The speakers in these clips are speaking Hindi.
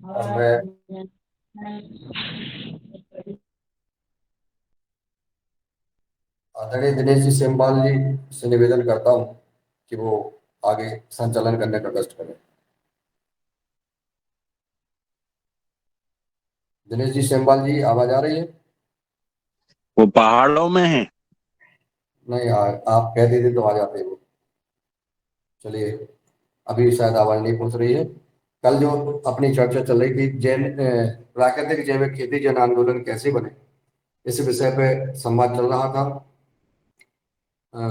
अब मैं आदरणीय दिनेश जी सेमवाल जी से निवेदन करता हूँ कि वो आगे संचालन करने का कष्ट करें। दिनेश जी सेमवाल जी, आवाज आ रही है? वो पहाड़ों में है। नहीं, आप कह देते तो आ जाते वो। चलिए, अभी शायद आवाज नहीं पहुंच रही है। कल जो अपनी चर्चा चल रही थी, प्राकृतिक जैविक खेती जन आंदोलन कैसे बने, इस विषय पे संवाद चल रहा था।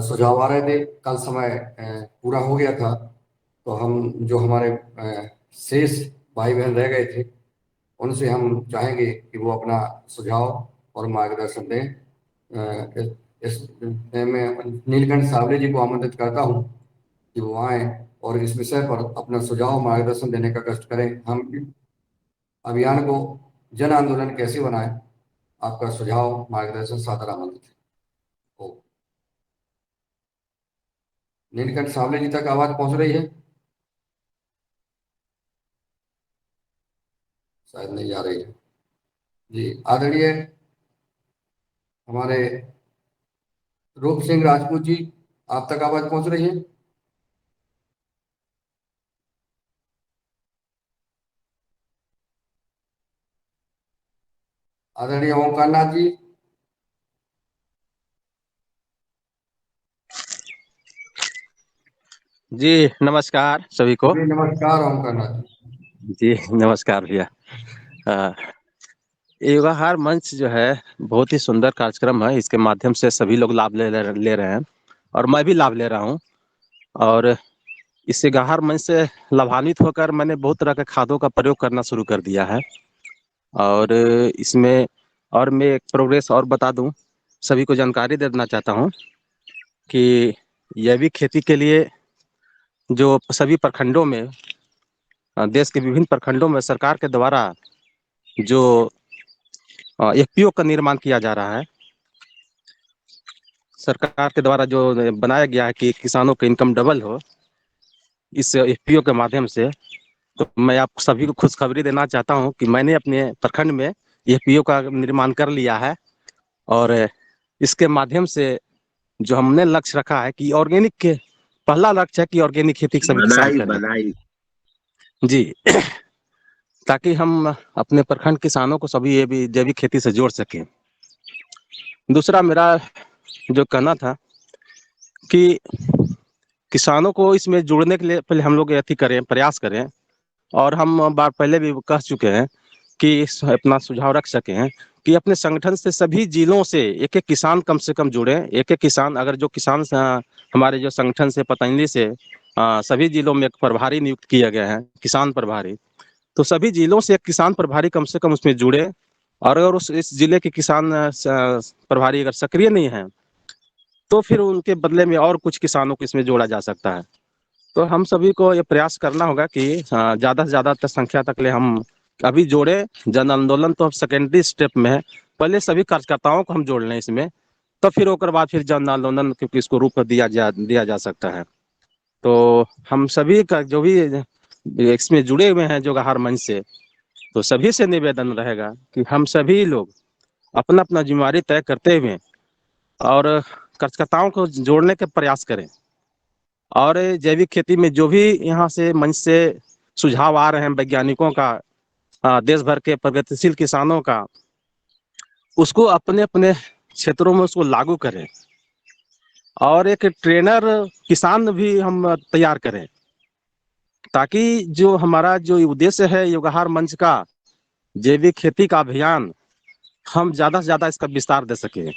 सुझाव आ रहे थे। कल समय पूरा हो गया था, तो हम जो हमारे शेष भाई बहन रह गए थे, उनसे हम चाहेंगे कि वो अपना सुझाव और मार्गदर्शन दें। मैं नीलकंठ सावले जी को आमंत्रित करता हूँ कि वो आए और इस विषय पर अपना सुझाव मार्गदर्शन देने का कष्ट करें। हम अभियान को जन आंदोलन कैसे बनाएं, आपका सुझाव मार्गदर्शन सादर आमंत्रित है। ओ, नीलकंठ सावले जी तक आवाज पहुंच रही है? शायद नहीं आ रही है। जी, आदरणीय हमारे रूप सिंह राजपूत जी, आप तक आवाज पहुंच रही है? आदरणीय ओमकार नाथ जी। जी नमस्कार सभी को। जी नमस्कार ओमकार नाथ जी। जी नमस्कार भैया। अ, युवाहार मंच जो है बहुत ही सुंदर कार्यक्रम है। इसके माध्यम से सभी लोग लाभ ले रहे हैं और मैं भी लाभ ले रहा हूं। और इस युवाहार मंच से लाभान्वित होकर मैंने बहुत तरह के खादों का प्रयोग करना शुरू कर दिया है। और इसमें और मैं एक प्रोग्रेस और बता दूं, सभी को जानकारी दे देना चाहता हूं कि जैविक खेती के लिए जो सभी प्रखंडों में देश के विभिन्न प्रखंडों में सरकार के द्वारा जो एफपीओ का निर्माण किया जा रहा है, सरकार के द्वारा जो बनाया गया है कि किसानों का इनकम डबल हो इस एफपीओ के माध्यम से। तो मैं आप सभी को खुशखबरी देना चाहता हूं कि मैंने अपने प्रखंड में एफपीओ का निर्माण कर लिया है। और इसके माध्यम से जो हमने लक्ष्य रखा है कि ऑर्गेनिक के पहला लक्ष्य है कि ऑर्गेनिक खेती सभी किसान बधाई करें। बधाई। जी ताकि हम अपने प्रखंड किसानों को सभी ये भी जैविक खेती से जोड़ सकें। दूसरा मेरा जो कहना था कि किसानों को इसमें जोड़ने के लिए पहले हम लोग अथी करें, प्रयास करें। और हम बार पहले भी कह चुके हैं कि अपना सुझाव रख सके हैं कि अपने संगठन से सभी जिलों से एक एक किसान कम से कम जुड़े। एक एक किसान, अगर जो किसान हमारे जो संगठन से पतंजलि से सभी जिलों में एक प्रभारी नियुक्त किए गए हैं, किसान प्रभारी। तो सभी जिलों से एक किसान प्रभारी कम से कम उसमें जुड़े। और अगर उस इस जिले के किसान प्रभारी अगर सक्रिय नहीं है तो फिर उनके बदले में और कुछ किसानों को इसमें जोड़ा जा सकता है। तो हम सभी को ये प्रयास करना होगा कि ज़्यादा से ज़्यादा संख्या तक ले हम अभी जोड़े। जन आंदोलन तो अब सेकेंडरी स्टेप में है, पहले सभी कार्यकर्ताओं को हम जोड़ लें इसमें, तो फिर ओकर बाद फिर जन आंदोलन क्योंकि इसको रूप दिया जा सकता है। तो हम सभी का जो भी इसमें जुड़े हुए हैं जो आहार मंच से, तो सभी से निवेदन रहेगा कि हम सभी लोग अपना अपना जिम्मेदारी तय करते हुए और कार्यकर्ताओं को जोड़ने के प्रयास करें। और जैविक खेती में जो भी यहाँ से मंच से सुझाव आ रहे हैं वैज्ञानिकों का, देश भर के प्रगतिशील किसानों का, उसको अपने अपने क्षेत्रों में उसको लागू करें। और एक ट्रेनर किसान भी हम तैयार करें ताकि जो हमारा जो उद्देश्य है युगाहार मंच का, जैविक खेती का अभियान, हम ज़्यादा से ज़्यादा इसका विस्तार दे सकें।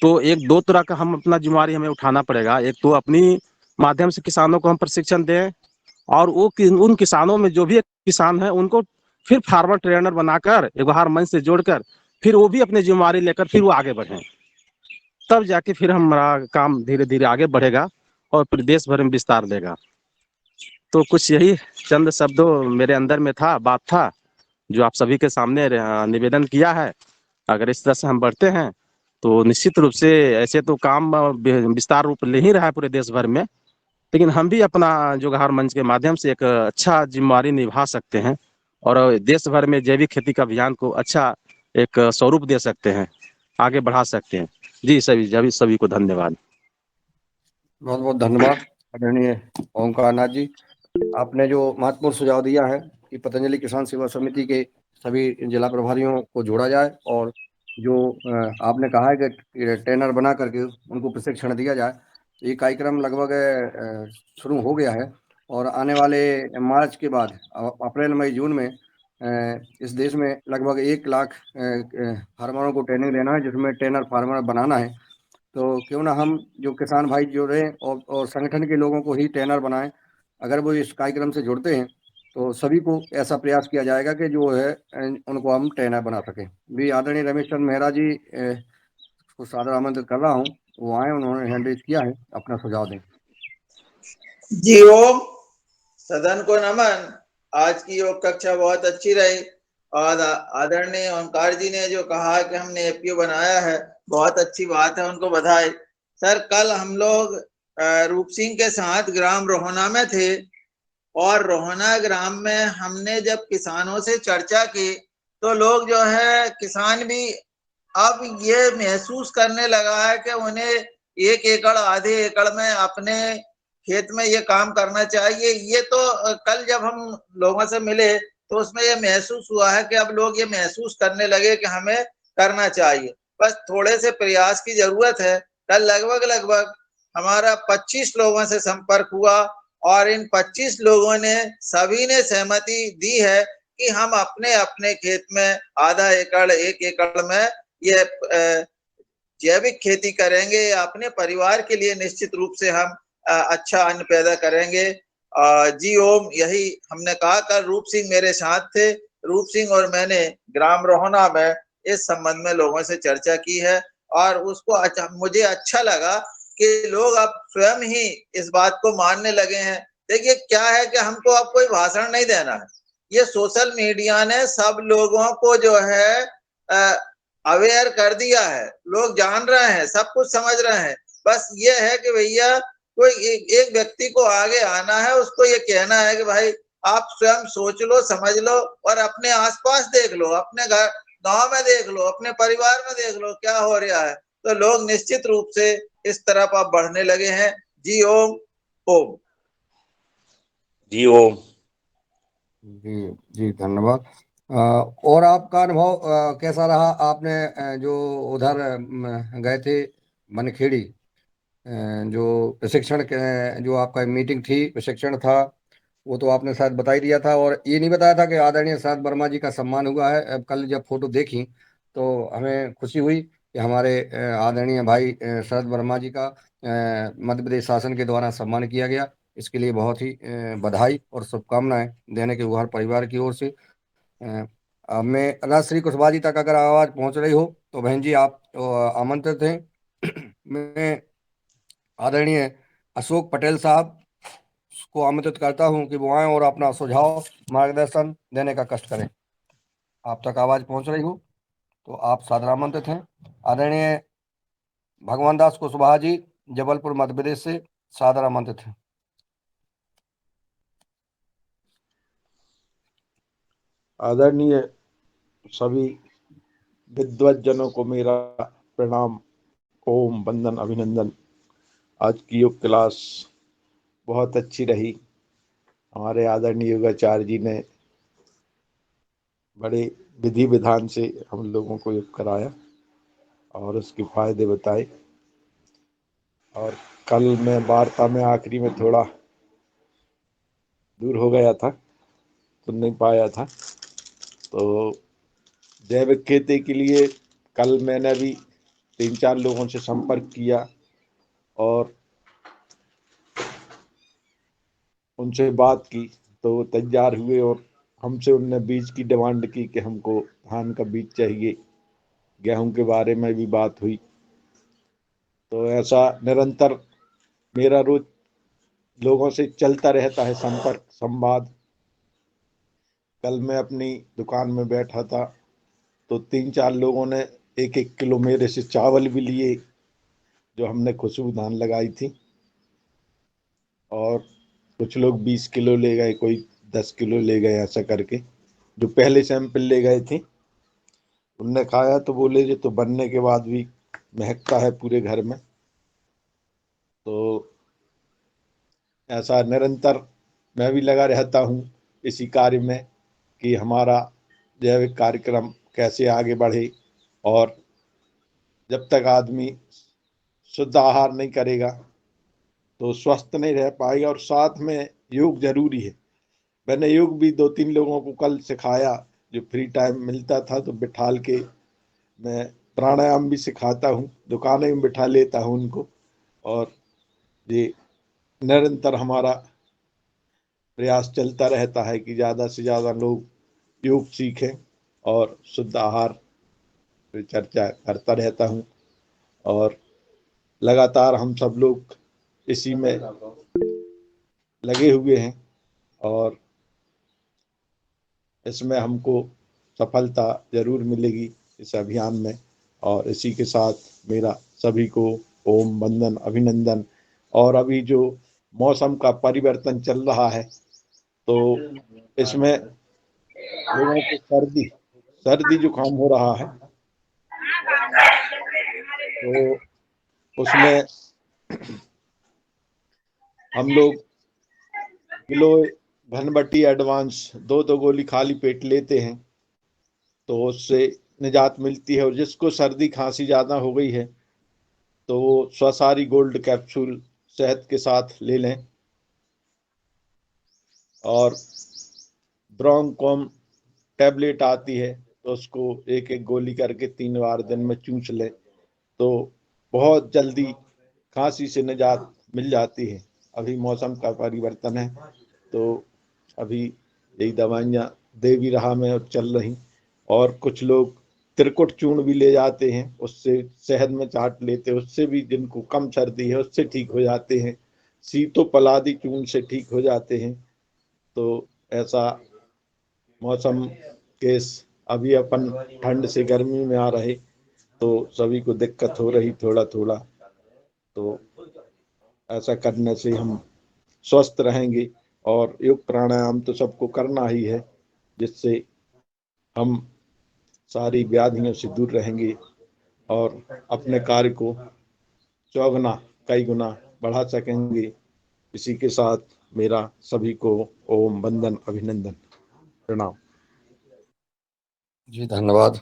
तो एक दो तरह का हम अपना जिम्मेवारी हमें उठाना पड़ेगा। एक तो अपनी माध्यम से किसानों को हम प्रशिक्षण दें, और वो उन किसानों में जो भी किसान है उनको फिर फार्मर ट्रेनर बनाकर व्यवहार मंच से जोड़कर फिर वो भी अपनी जिम्मेवारी लेकर फिर वो आगे बढ़ें। तब जाके फिर हमारा काम धीरे धीरे आगे बढ़ेगा और फिर देश भर में विस्तार देगा। तो कुछ यही चंद शब्दों मेरे अंदर में था, बात था, जो आप सभी के सामने निवेदन किया है। अगर इस तरह से हम बढ़ते हैं तो निश्चित रूप से ऐसे तो काम विस्तार रूप ले ही रहा है पूरे देश भर में, लेकिन हम भी अपना जुगाड़ मंच के माध्यम से एक अच्छा जिम्मेवारी निभा सकते हैं और देश भर में जैविक खेती का अभियान को अच्छा एक स्वरूप दे सकते हैं, आगे बढ़ा सकते हैं। जी सभी को धन्यवाद। बहुत बहुत धन्यवाद आदरणीय ओंकार नाथ जी। आपने जो महत्वपूर्ण सुझाव दिया है कि पतंजलि किसान सेवा समिति के सभी जिला प्रभारियों को जोड़ा जाए, और जो आपने कहा है कि ट्रेनर बना करके उनको प्रशिक्षण दिया जाए, ये कार्यक्रम लगभग शुरू हो गया है। और आने वाले मार्च के बाद अप्रैल मई जून में इस देश में लगभग 1 लाख फार्मरों को ट्रेनिंग देना है, जिसमें ट्रेनर फार्मर बनाना है। तो क्यों ना हम जो किसान भाई जुड़े और संगठन के लोगों को ही ट्रेनर बनाएं। अगर वो इस कार्यक्रम से जुड़ते हैं तो सभी को ऐसा प्रयास किया जाएगा कि जो है उनको हम ट्रेनर बना सकें। भी आदरणीय रमेश चंद्र मेहरा जी को सादर आमंत्रित कर रहा हूँ, वो आए, उन्होंने हैंड रेज किया है, अपना सुझाव दें। जी ओम, सदन को नमन। आज की योग कक्षा बहुत अच्छी रही और आदरणीय ओंकार जी ने जो कहा कि हमने एपीओ बनाया है, बहुत अच्छी बात है, उनको बधाई। सर, कल हम लोग रूप सिंह के साथ ग्राम रोहना में थे और रोहना ग्राम में हमने जब किसानों से चर्चा की तो लोग जो है किसान भी अब ये महसूस करने लगा है कि उन्हें 1 एकड़ आधे एकड़ में अपने खेत में ये काम करना चाहिए। ये तो कल जब हम लोगों से मिले तो उसमें ये महसूस हुआ है कि अब लोग ये महसूस करने लगे कि हमें करना चाहिए, बस थोड़े से प्रयास की जरूरत है। कल लगभग हमारा 25 लोगों से संपर्क हुआ और इन 25 लोगों ने सभी ने सहमति दी है कि हम अपने अपने खेत में आधा एकड़ 1 एकड़ में ये जैविक खेती करेंगे, अपने परिवार के लिए निश्चित रूप से हम अच्छा अन्न पैदा करेंगे। जी ओम, यही हमने कहा। कल रूप सिंह मेरे साथ थे, रूप सिंह और मैंने ग्राम रोहना में इस संबंध में लोगों से चर्चा की है और उसको मुझे अच्छा लगा कि लोग अब स्वयं ही इस बात को मानने लगे हैं। देखिए क्या है कि हमको अब कोई भाषण नहीं देना है, ये सोशल मीडिया ने सब लोगों को जो है अवेयर कर दिया है, लोग जान रहे हैं, सब कुछ समझ रहे हैं। बस ये है कि भैया कोई एक व्यक्ति को आगे आना है, उसको ये कहना है कि भाई आप स्वयं सोच लो, समझ लो और अपने आसपास देख लो, अपने घर गांव में देख लो, अपने परिवार में देख लो क्या हो रहा है। तो लोग निश्चित रूप से इस तरफ आप बढ़ने लगे हैं। जी ओम। ओम। जी ओम। जी जी धन्यवाद। और आपका अनुभव कैसा रहा? आपने जो उधर गए थे मनखेड़ी, जो प्रशिक्षण जो आपका मीटिंग थी, प्रशिक्षण था, वो तो आपने शायद बता ही दिया था, और ये नहीं बताया था कि आदरणीय शरद वर्मा जी का सम्मान हुआ है। अब कल जब फोटो देखी तो हमें खुशी हुई कि हमारे आदरणीय भाई शरद वर्मा जी का मध्य प्रदेश शासन के द्वारा सम्मान किया गया। इसके लिए बहुत ही बधाई और शुभकामनाएं देने के गुहार परिवार की ओर से। मैं राजश्री कुशवाहा जी तक अगर आवाज पहुंच रही हो तो बहन जी आप आमंत्रित हैं। मैं आदरणीय अशोक पटेल साहब को आमंत्रित करता हूं कि वो आए और अपना सुझाव मार्गदर्शन देने का कष्ट करें। आप तक आवाज पहुंच रही हो तो आप सादर आमंत्रित हैं। आदरणीय भगवान दास कुशवाहा जी जबलपुर मध्य प्रदेश से सादर आमंत्रित हैं। आदरणीय सभी विद्वत को मेरा प्रणाम, ओम, वंदन, अभिनंदन। आज की योग क्लास बहुत अच्छी रही। हमारे आदरणीय योगाचार्य जी ने बड़े विधि विधान से हम लोगों को योग कराया और उसके फायदे बताए। और कल मैं वार्ता में आखिरी में थोड़ा दूर हो गया था, सुन नहीं पाया था। तो जैविक खेती के लिए कल मैंने भी 3-4 लोगों से संपर्क किया और उनसे बात की तो वो तैयार हुए और हमसे उनने बीज की डिमांड की कि हमको धान का बीज चाहिए। गेहूं के बारे में भी बात हुई। तो ऐसा निरंतर मेरा रोज लोगों से चलता रहता है संपर्क, संवाद। कल मैं अपनी दुकान में बैठा था तो 3-4 लोगों ने 1-1 किलो मेरे से चावल भी लिए जो हमने खुशबू धान लगाई थी, और कुछ लोग 20 किलो ले गए, कोई 10 किलो ले गए, ऐसा करके। जो पहले सैंपल ले गए थे, उनने खाया तो बोले ये तो बनने के बाद भी महकता है पूरे घर में। तो ऐसा निरंतर मैं भी लगा रहता हूँ इसी कार्य में कि हमारा जैविक कार्यक्रम कैसे आगे बढ़े, और जब तक आदमी शुद्ध आहार नहीं करेगा तो स्वस्थ नहीं रह पाएगा। और साथ में योग जरूरी है। मैंने योग भी 2-3 लोगों को कल सिखाया, जो फ्री टाइम मिलता था तो बिठाल के मैं प्राणायाम भी सिखाता हूँ, दुकानें में बिठा लेता हूँ उनको। और ये निरंतर हमारा प्रयास चलता रहता है कि ज़्यादा से ज़्यादा लोग योग सीखें, और शुद्ध आहार पे चर्चा करता रहता हूँ। और लगातार हम सब लोग इसी में लगे हुए हैं, और इसमें हमको सफलता जरूर मिलेगी इस अभियान में। और इसी के साथ मेरा सभी को ओम वंदन अभिनंदन। और अभी जो मौसम का परिवर्तन चल रहा है तो इसमें लोगों को सर्दी जुकाम हो रहा है, तो उसमें हम लोग किलो घनबटी एडवांस 2 गोली खाली पेट लेते हैं तो उससे निजात मिलती है। और जिसको सर्दी खांसी ज़्यादा हो गई है तो वो स्वसारी गोल्ड कैप्सूल शहद के साथ ले लें, और ब्रोंकॉम टैबलेट आती है तो उसको 1-1 गोली करके 3 बार दिन में चूस लें तो बहुत जल्दी खांसी से निजात मिल जाती है। अभी मौसम का परिवर्तन है तो अभी यही दवाइयाँ दे भी रहा मैं और चल रही। और कुछ लोग त्रिकुट चूर्ण भी ले जाते हैं, उससे शहद में चाट लेते हैं, उससे भी जिनको कम सर्दी है उससे ठीक हो जाते हैं। सीतोपलादी चूर्ण से ठीक हो जाते हैं। तो ऐसा मौसम केस अभी अपन ठंड से गर्मी में आ रहे तो सभी को दिक्कत हो रही थोड़ा थोड़ा। तो ऐसा करने से हम स्वस्थ रहेंगे। और योग प्राणायाम तो सबको करना ही है, जिससे हम सारी व्याधियों से दूर रहेंगे और अपने कार्य को चौगुना कई गुना बढ़ा सकेंगे। इसी के साथ मेरा सभी को ओम वंदन अभिनंदन प्रणाम। जी धन्यवाद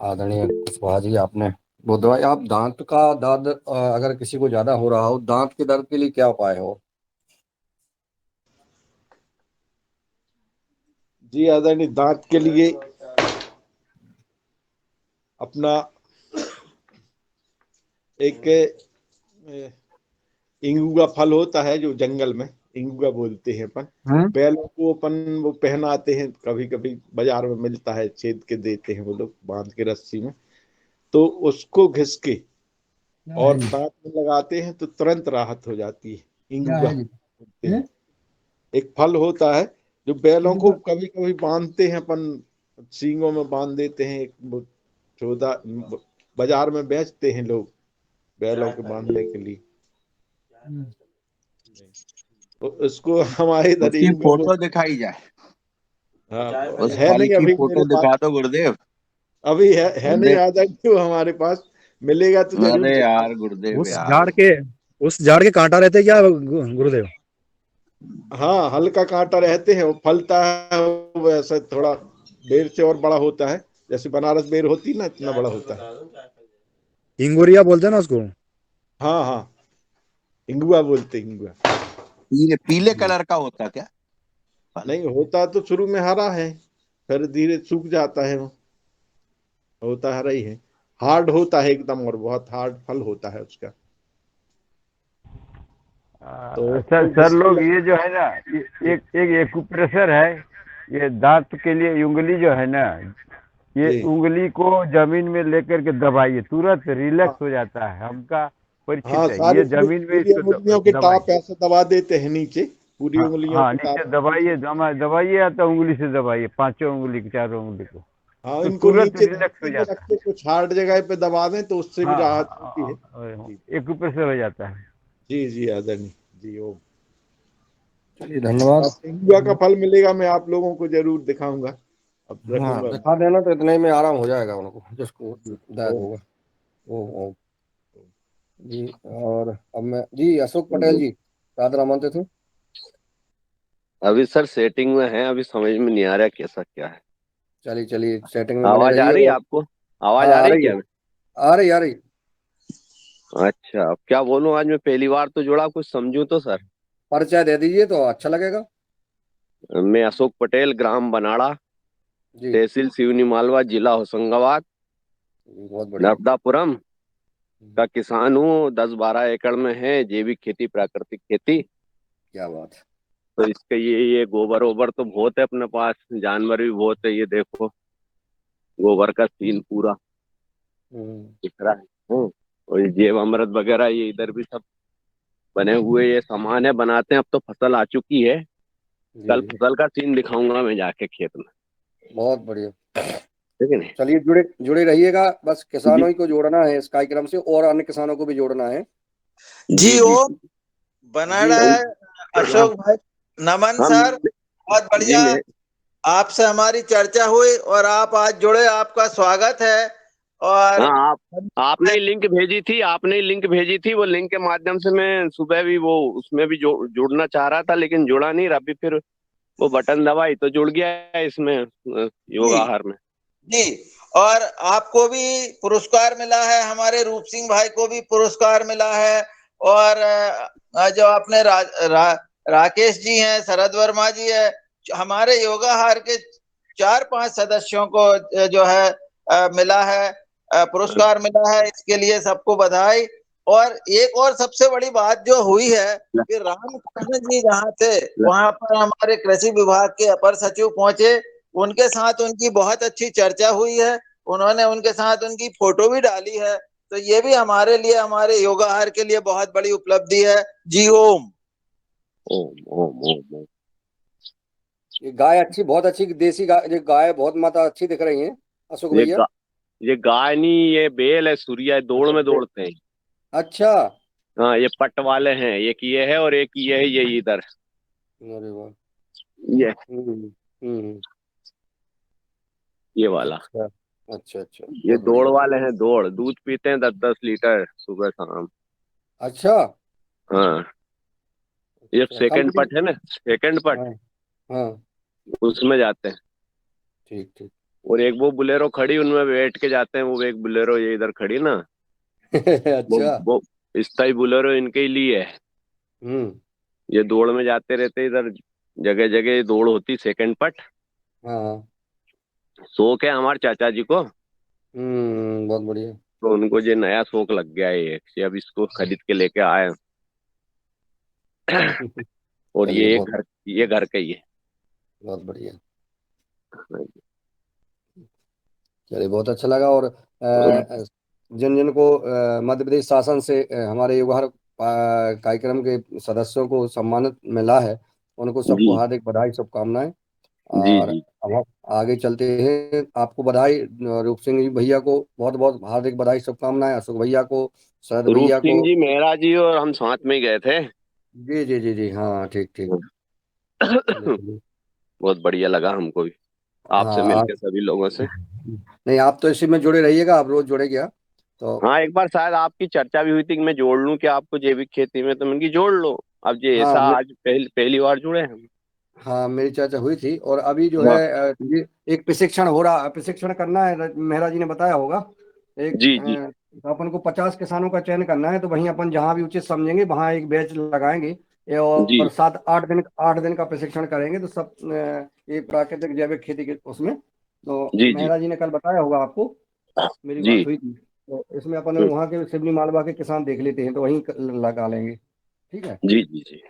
आदरणीय कुशवाहा जी। आपने वो दवाई, आप दांत का दर्द अगर किसी को ज्यादा हो रहा हो, दांत के दर्द के लिए क्या उपाय हो? जी आदरणीय, दांत के लिए अपना एक इंगू का फल होता है जो जंगल में इंगू का बोलते हैं अपन, बैलों को अपन वो पहनाते हैं, कभी कभी बाजार में मिलता है, छेद के देते हैं वो लोग बांध के रस्सी में। तो उसको घिस के और दांत में लगाते हैं तो तुरंत राहत हो जाती है। इंगू का बोलते हैं, एक फल होता है जो बैलों को कभी कभी बांधते हैं अपन, सींगों में बांध देते हैं। एक चौदा बाजार में बेचते हैं लोग बैलों के बांधने के लिए। तो उसको हमारे इधर उसकी इंगू फोटो दिखाई जाए, हाँ उस है फल नहीं की अभी मेरे फोटो पास, दिखा दो गुरुदेव। अभी है नहीं गुरुदेव, आदर क्यों हमारे पास, मिलेगा तो जरूर अरे दिखा। यार गुरुदेव उस यार। झाड़ के उस झाड़ के कांटा रहते क्या गुरुदेव? हाँ हल्का कांटा रहते हैं, वो फलता है वो ऐसा थोड़ा बेर से और बड़ा होता है, जैसे बनारस बेर होती ना इतना बड़ा होता है। इंगोरिया बोलते हैं ना उसको। हाँ हाँ इंगुआ बोलते हैं, इंगुआ। पीले पीले कलर का होता क्या फल? नहीं होता तो शुरू में हरा है, फिर धीरे सूख जाता है वो, होता हरा ही है। हार्ड होता है एकदम, और बहुत हार्ड फल होता है उसका। तो सर सर लोग ये जो है ना, एक एक एक्यूप्रेशर है, ये दांत के लिए उंगली जो है ना, ये जी उंगली को जमीन में लेकर के दबाइए, तुरंत रिलैक्स हो जाता है, हमका हाँ परिचित है। सारी ये जमीन में पूरी इसको उंगलियों के टाप दबाइए। ऐसे दबा देते हैं नीचे, पूरी हाँ उंगलियों हाँ, के नीचे टाप। दबाइए, दबाइए या तो उंगली से दबाइए, पांचों उंगली की, चारों उंगली को, हाँ तो इनको तुरंत नीचे रिलैक्स हो धरती में रख जाता है। के कुछ हार्ड जगह पे दबा दें तो उससे भी हाँ राहत मिलती है। हाँ, जी एक्यूप्रेशर हो जाता है। जी जी आदरणीय जी। ओ चलिए धन्यवाद। तेंदुआ का फल मिलेगा, मैं आप लोगों को जरूर दिखाऊंगा। अब हाँ रखूंगा। दिखा देना, तो इतने में आराम हो जाएगा उनको जिसको दर्द ओ, होगा। ओ जी। और अब मैं जी अशोक पटेल जी रात रामंत थे। अभी सर सेटिंग में है, अभी समझ में नहीं आ रहा कैसा क्या है। चलिए चलिए सेटिंग में बने आवाज आ रहिए। रही है और आपको? हाँ आवाज आ आ रही रही है, क्या? आ रही आ रही। अच्छा, अब क्या बोलूं, आज मैं पहली बार तो जुड़ा, कुछ समझूं तो सर। परिचय दे दीजिए तो अच्छा लगेगा। मैं अशोक पटेल, ग्राम बनाड़ा, जी तहसील सिवनी मालवा, जिला होशंगाबाद, बहुत बढ़िया। नर्मदापुरम का किसान हूँ। 10-12 एकड़ में है जैविक खेती, प्राकृतिक खेती। क्या बात है। तो इसके ये गोबर वोबर तो बहुत है अपने पास, जानवर भी बहुत है। ये देखो गोबर का सीन पूरा हम्म, दिख रहा है। और ये जैव अमृत वगैरह ये इधर भी सब बने हुए ये सामान है, बनाते हैं। अब तो फसल आ चुकी है, जी कल जी फसल का सीन दिखाऊंगा मैं जाके खेत में, बहुत बढ़िया। ठीक है नहीं? चलिए जुड़े जुड़े रहिएगा, बस जी किसानों ही को जोड़ना है इस कार्यक्रम से और अन्य किसानों को भी जोड़ना है। जी जी जी। ओम, जी बनाड़ा है हाँ अशोक भाई। नमन हाँ सर, बहुत जी बढ़िया। मैं आपसे हमारी चर्चा हुई और आप आज जुड़े, आपका स्वागत है। और हाँ आपने ही लिंक भेजी थी, आपने ही लिंक भेजी थी। वो लिंक के माध्यम से मैं सुबह भी वो उसमें भी जुड़ना चाह रहा था, लेकिन जुड़ा नहीं रहा। अभी फिर वो बटन दबाई तो जुड़ गया इसमें, योग जी आहार में। जी, और आपको भी पुरस्कार मिला है, हमारे रूप सिंह भाई को भी पुरस्कार मिला है। और जो अपने राकेश जी हैं, शरद वर्मा जी है, हमारे योगाहार के 4-5 सदस्यों को जो है मिला है, पुरस्कार मिला है। इसके लिए सबको बधाई। और एक और सबसे बड़ी बात जो हुई है कि रामकृष्ण जी जहाँ थे वहां पर हमारे कृषि विभाग के अपर सचिव पहुंचे, उनके साथ उनकी बहुत अच्छी चर्चा हुई है। उन्होंने उनके साथ उनकी फोटो भी डाली है। तो ये भी हमारे लिए, हमारे योगाहार के लिए बहुत बड़ी उपलब्धि है। जी ओम। ओम ओम ओम ओम। ये गाय अच्छी, बहुत अच्छी देसी गाय, ये गाय बहुत माता अच्छी दिख रही है अशोक ये भैया। गा, ये गाय नहीं, ये बैल है, सूर्या है, दौड़ में दौड़ते हैं। अच्छा। हाँ ये पट वाले हैं, एक ये है और एक ये है, ये इधर अरे वाह। ये हम्म। ये वाला। अच्छा अच्छा अच्छा ये बहुत दौड़ बढ़िया। वाले हैं, दौड़ दूध पीते हैं 10-10 लीटर सुबह शाम। अच्छा हाँ ये अच्छा कल सेकंड भी। पट है ना, सेकंड पट, हाँ हाँ उसमें जाते हैं। ठीक ठीक। और एक वो बुलेरो खड़ी, उनमें बैठ के जाते हैं। वो एक बुलेरो ये इधर खड़ी ना, वो अच्छा। वो स्थाई बुलेरो इनके ही लिए है। हम्म। ये दौड़ में जाते रहते इधर, जगह जगह दौड़ होती सेकंड पट। हाँ। शौक है हमारे चाचा जी को, बहुत बढ़िया। तो उनको ये नया शौक लग गया है ये अब इसको खरीद के लेके आए हैं। और चलिए ये बहुत ये घर का ही है। बहुत बढ़िया। चलिए बहुत अच्छा लगा। और जिन जिन को मध्य प्रदेश शासन से हमारे युवहर कार्यक्रम के सदस्यों को सम्मानित मिला है, उनको जी सबको हार्दिक बधाई, शुभकामनाएं। जी और जी। अब हम आगे चलते हैं। आपको बधाई, रूप सिंह जी भैया को बहुत बहुत हार्दिक बधाई, शुभकामनाएं। अशोक भैया को, शरद रूप भैया सिंह को। जी, मेहरा जी और हम साथ में ही गए थे। जी जी जी जी हाँ ठीक ठीक। चलिए चलिए। बहुत बढ़िया लगा हमको भी आपसे हाँ मिलके, आप सभी लोगों से। नहीं, आप तो इसी में जुड़े रहिएगा, आप रोज जुड़े गया तो। हाँ एक बार शायद आपकी चर्चा भी हुई थी कि मैं जोड़ लूं क्या आपको जैविक खेती में, तो मैंने की जोड़ लो। अब ये हाँ ऐसा आज पहली बार जुड़े हम। हाँ मेरी चर्चा हुई थी। और अभी जो है हाँ ये एक प्रशिक्षण हो रहा, प्रशिक्षण करना है, मेहरा जी ने बताया होगा। एक जी जी तो अपन को 50 किसानों का चयन करना है, तो वहीं अपन जहाँ भी उचित समझेंगे वहाँ एक बैच लगाएंगे। जी और 7-8 दिन का प्रशिक्षण करेंगे, तो सब एक प्राकृतिक जैविक खेती के उसमें। तो जी जी मेहरा जी ने कल बताया होगा आपको, मेरी जी। बात हुई थी। तो इसमें अपन हम्म, वहाँ के सिवनी मालवा के किसान देख लेते हैं, तो वहीं लगा लेंगे। ठीक है। जी जी जी।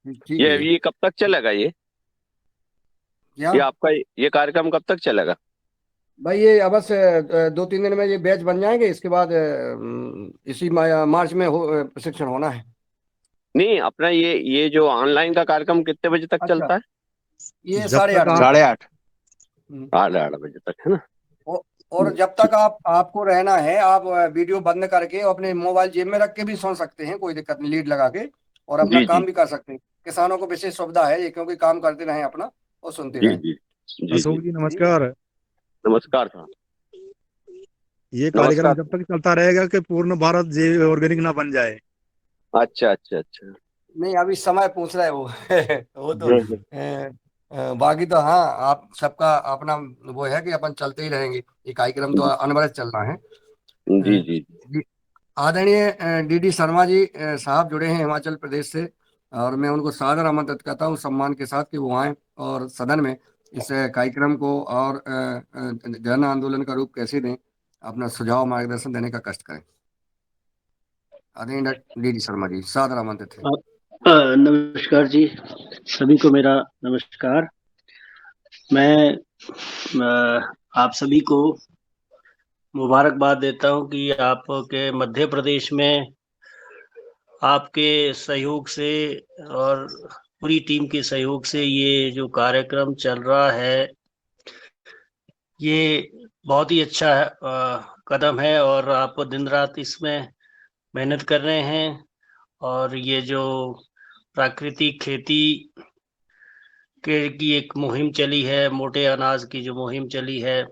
ठीक है जी। ये कब तक चलेगा क्या ये आपका ये कार्यक्रम कब तक चलेगा? भाई, ये अब बस 2-3 दिन में ये बैच बन जाएंगे। इसके बाद इसी मार्च में प्रशिक्षण होना है। नहीं अपना ये जो ऑनलाइन का कार्यक्रम कितने बजे तक अच्छा, चलता है? ये जब तक 8:30 बजे आप 8:30। हम्म। 8:30 बजे तक है ना? औ- और जब तक आपको रहना है, आप वीडियो बंद करके अपने मोबाइल जेब में रख के भी सुन सकते हैं, कोई दिक्कत नहीं, लीड लगा के, और अपना जी जी काम भी कर सकते हैं। किसानों को विशेष सुविधा है ये, क्योंकि काम करते रहे अपना और सुनते जी रहे। जी जी अशोक जी जी नमस्कार। नमस्कार साहब। ये कार्यक्रम नमस्कार। जब तक चलता रहेगा कि पूर्ण भारत जैव ऑर्गेनिक ना बन जाए। अच्छा अच्छा अच्छा। नहीं, अभी समय पूछ रहे हो वो तो हम्म, बाकी तो हाँ, आप सबका अपना वो है कि अपन चलते ही रहेंगे, ये कार्यक्रम तो अनवरत चलना है। जी जी जी, आदरणीय डीडी शर्मा जी साहब जुड़े हैं हिमाचल प्रदेश से, और मैं उनको सादर आमंत्रित करता हूँ सम्मान के साथ कि वो आए और सदन में इस कार्यक्रम को और जन आंदोलन का रूप कैसे दें, अपना सुझाव मार्गदर्शन देने का कष्ट करें। आदरणीय डीडी शर्मा जी सादर आमंत्रित है। नमस्कार जी, सभी को मेरा नमस्कार। मैं आप सभी को मुबारकबाद देता हूं कि आपके मध्य प्रदेश में आपके सहयोग से और पूरी टीम के सहयोग से ये जो कार्यक्रम चल रहा है, ये बहुत ही अच्छा कदम है और आप दिन रात इसमें मेहनत कर रहे हैं। और ये जो प्राकृतिक खेती की एक मुहिम चली है, मोटे अनाज की जो मुहिम चली है,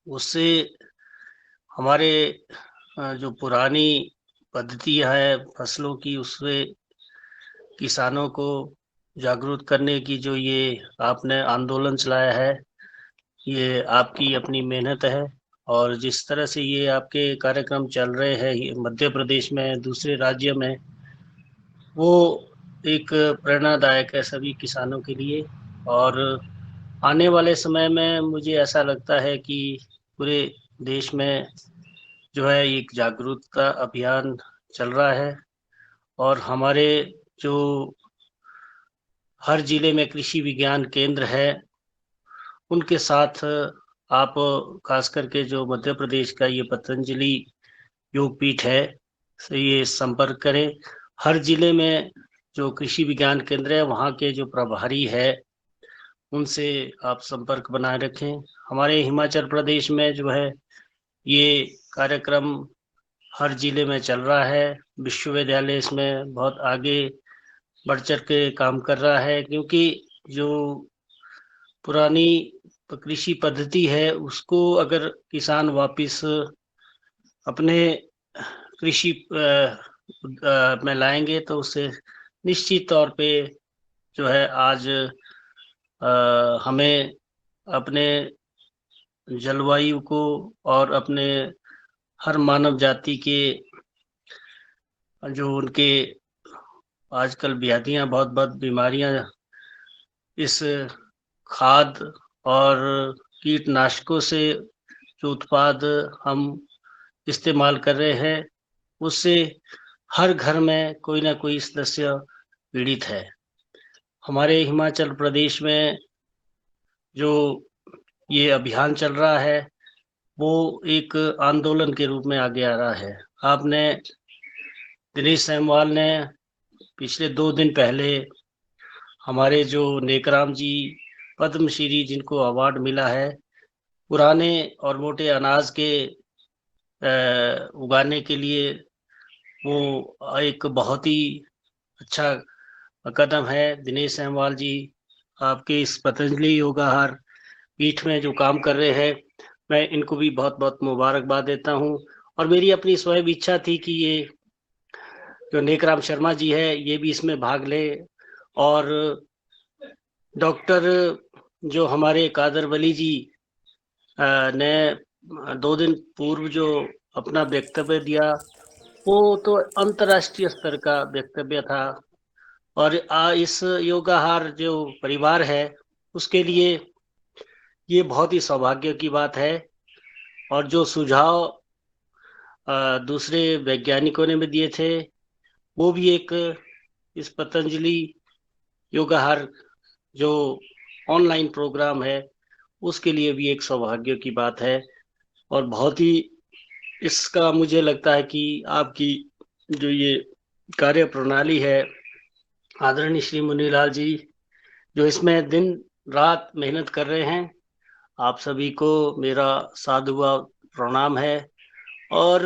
उससे हमारे जो पुरानी पद्धतियां है फसलों की, उससे किसानों को जागरूक करने की जो ये आपने आंदोलन चलाया है, ये आपकी अपनी मेहनत है। और जिस तरह से ये आपके कार्यक्रम चल रहे हैं ये मध्य प्रदेश में, दूसरे राज्य में, वो एक प्रेरणादायक है सभी किसानों के लिए। और आने वाले समय में मुझे ऐसा लगता है कि पूरे देश में जो है एक जागरूकता अभियान चल रहा है। और हमारे जो हर जिले में कृषि विज्ञान केंद्र है, उनके साथ आप खास करके जो मध्य प्रदेश का ये पतंजलि योगपीठ है, से ये संपर्क करें। हर जिले में जो कृषि विज्ञान केंद्र है, वहाँ के जो प्रभारी है, उनसे आप संपर्क बनाए रखें। हमारे हिमाचल प्रदेश में जो है ये कार्यक्रम हर जिले में चल रहा है। विश्वविद्यालय इसमें बहुत आगे बढ़ चढ़ के काम कर रहा है, क्योंकि जो पुरानी कृषि पद्धति है उसको अगर किसान वापस अपने कृषि में लाएंगे तो उससे निश्चित तौर पे जो है आज हमें अपने जलवायु को और अपने हर मानव जाति के जो उनके आजकल व्याधियां, बहुत बहुत बीमारियां इस खाद और कीटनाशकों से जो उत्पाद हम इस्तेमाल कर रहे हैं, उससे हर घर में कोई ना कोई सदस्य पीड़ित है। हमारे हिमाचल प्रदेश में जो ये अभियान चल रहा है वो एक आंदोलन के रूप में आगे आ रहा है। आपने दिनेश सेमवाल ने पिछले 2 दिन पहले हमारे जो नेकराम जी पद्मश्री जिनको अवार्ड मिला है, पुराने और मोटे अनाज के उगाने के लिए, वो एक बहुत ही अच्छा कदम है। दिनेश सेमवाल जी आपके इस पतंजलि योगाहार पीठ में जो काम कर रहे हैं, मैं इनको भी बहुत बहुत मुबारकबाद देता हूँ। और मेरी अपनी स्वयं इच्छा थी कि ये जो नेकराम शर्मा जी है ये भी इसमें भाग ले। और डॉक्टर जो हमारे कादर वली जी ने 2 दिन पूर्व जो अपना वक्तव्य दिया, वो तो अंतर्राष्ट्रीय स्तर का वक्तव्य था। और इस योगाहार जो परिवार है उसके लिए ये बहुत ही सौभाग्य की बात है। और जो सुझाव दूसरे वैज्ञानिकों ने भी दिए थे, वो भी एक इस पतंजलि योगाहार जो ऑनलाइन प्रोग्राम है उसके लिए भी एक सौभाग्य की बात है। और बहुत ही इसका मुझे लगता है कि आपकी जो ये कार्य प्रणाली है, आदरणीय श्री मुनीलाल जी जो इसमें दिन रात मेहनत कर रहे हैं, आप सभी को मेरा साधुवाद प्रणाम है। और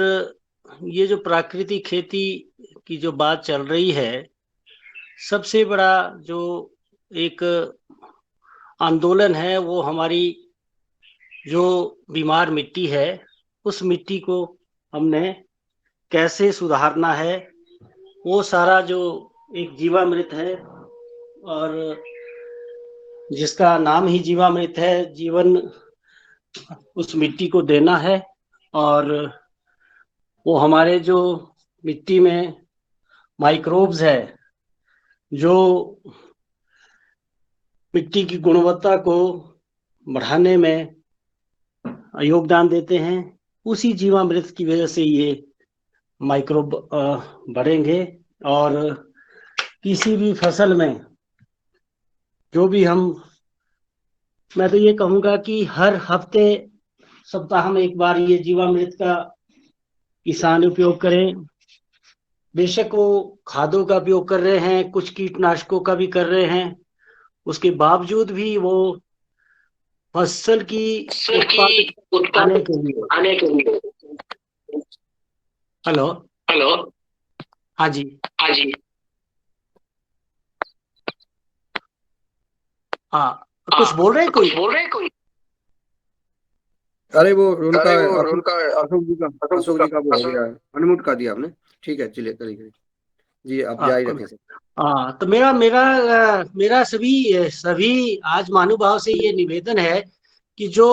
ये जो प्राकृतिक खेती की जो बात चल रही है, सबसे बड़ा जो एक आंदोलन है वो हमारी जो बीमार मिट्टी है, उस मिट्टी को हमने कैसे सुधारना है। वो सारा जो एक जीवामृत है, और जिसका नाम ही जीवामृत है, जीवन उस मिट्टी को देना है। और वो हमारे जो मिट्टी में माइक्रोब्स है, जो मिट्टी की गुणवत्ता को बढ़ाने में योगदान देते हैं, उसी जीवामृत की वजह से ये माइक्रोब बढ़ेंगे। और किसी भी फसल में जो भी मैं तो ये कहूँगा कि हर हफ्ते सप्ताह में एक बार ये जीवामृत का किसान उपयोग करें। बेशक वो खादों का उपयोग कर रहे हैं, कुछ कीटनाशकों का भी कर रहे हैं, उसके बावजूद भी वो फसल की उत्पादन आने के लिए। हेलो हेलो, हाँ जी हाँ जी, हाँ कुछ बोल रहे हैं कोई? अरे वो उनका अशोक जी का वो हो गया है, अनम्यूट कर दिया आपने। ठीक है, चलिए करिए जी, आप जारी रखें सर। हाँ, तो मेरा सभी आज महानुभाव से ये निवेदन है कि जो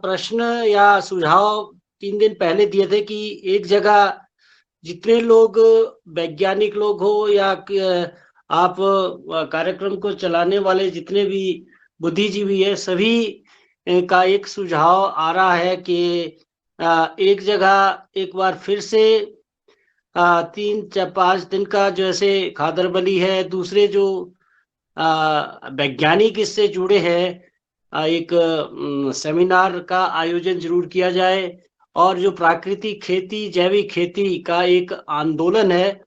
प्रश्न या सुझाव 3 दिन पहले दिए थे कि एक जगह जितने लोग वैज्ञानिक लोग हो या आप कार्यक्रम को चलाने वाले जितने भी बुद्धिजीवी है, सभी का एक सुझाव आ रहा है कि एक जगह एक बार फिर से 3-5 दिन का जैसे खादर बली है, दूसरे जो वैज्ञानिक इससे जुड़े हैं, एक सेमिनार का आयोजन जरूर किया जाए। और जो प्राकृतिक खेती, जैविक खेती का एक आंदोलन है,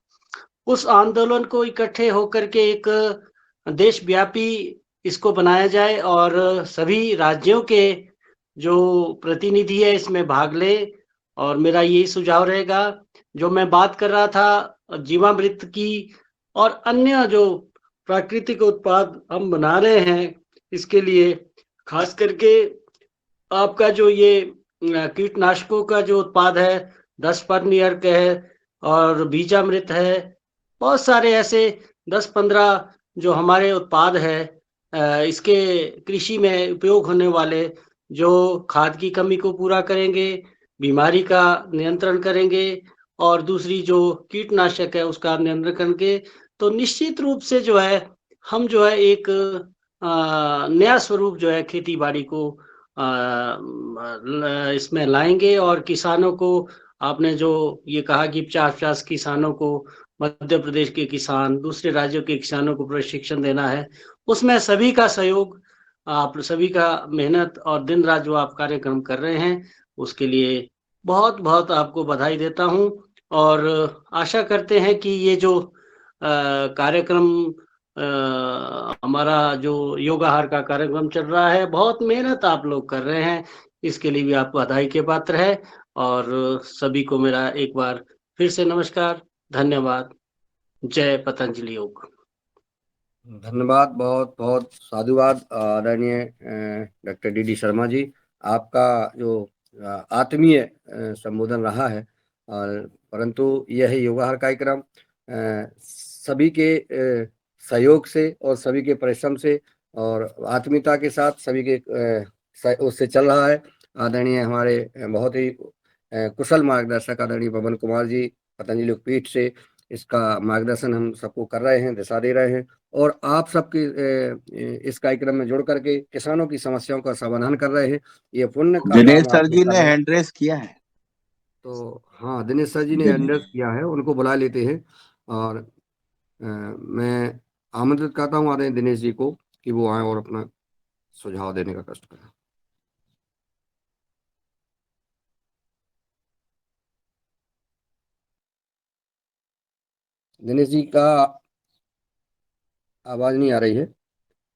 उस आंदोलन को इकट्ठे होकर के एक देशव्यापी इसको बनाया जाए और सभी राज्यों के जो प्रतिनिधि है इसमें भाग ले। और मेरा यही सुझाव रहेगा। जो मैं बात कर रहा था जीवामृत की और अन्य जो प्राकृतिक उत्पाद हम बना रहे हैं, इसके लिए खास करके आपका जो ये कीटनाशकों का जो उत्पाद है, 10 परनियर है और बीजामृत है, बहुत सारे ऐसे 10-15 जो हमारे उत्पाद है, इसके कृषि में उपयोग होने वाले, जो खाद की कमी को पूरा करेंगे, बीमारी का नियंत्रण करेंगे और दूसरी जो कीटनाशक है उसका नियंत्रण करेंगे, तो निश्चित रूप से जो है हम जो है एक नया स्वरूप जो है खेती बाड़ी को इसमें लाएंगे। और किसानों को, आपने जो ये कहा कि 50-50 किसानों को, मध्य प्रदेश के किसान, दूसरे राज्यों के किसानों को प्रशिक्षण देना है, उसमें सभी का सहयोग, आप सभी का मेहनत और दिन रात जो आप कार्यक्रम कर रहे हैं, उसके लिए बहुत बहुत आपको बधाई देता हूं। और आशा करते हैं कि ये जो कार्यक्रम हमारा जो योगाहार का कार्यक्रम चल रहा है, बहुत मेहनत आप लोग कर रहे हैं, इसके लिए भी आप बधाई के पात्र है। और सभी को मेरा एक बार फिर से नमस्कार, धन्यवाद। जय पतंजलि योग। धन्यवाद, बहुत बहुत साधुवाद आदरणीय डॉक्टर डी शर्मा जी। आपका जो आत्मीय संबोधन रहा है, और परंतु यह योगाहार कार्यक्रम सभी के सहयोग से और सभी के परिश्रम से और आत्मीयता के साथ सभी के उससे चल रहा है। आदरणीय हमारे बहुत ही कुशल मार्गदर्शक आदरणीय पवन कुमार जी पतंजलि योग पीठ से इसका मार्गदर्शन हम सबको कर रहे हैं, दिशा दे रहे हैं। और आप सबके इस कार्यक्रम में जुड़ करके किसानों की समस्याओं का समाधान कर रहे हैं। ये पुण्य का दिनेश काम सर आप जी कर ने रहे हैं। हैंड रेस किया है। तो हाँ, दिनेश सर जी ने हैंड रेस किया है, उनको बुला लेते हैं। और मैं आमंत्रित करता हूँ आदरणीय दिनेश जी को कि वो आए और अपना सुझाव देने का कष्ट करें। दिनेश जी का आवाज नहीं आ रही है।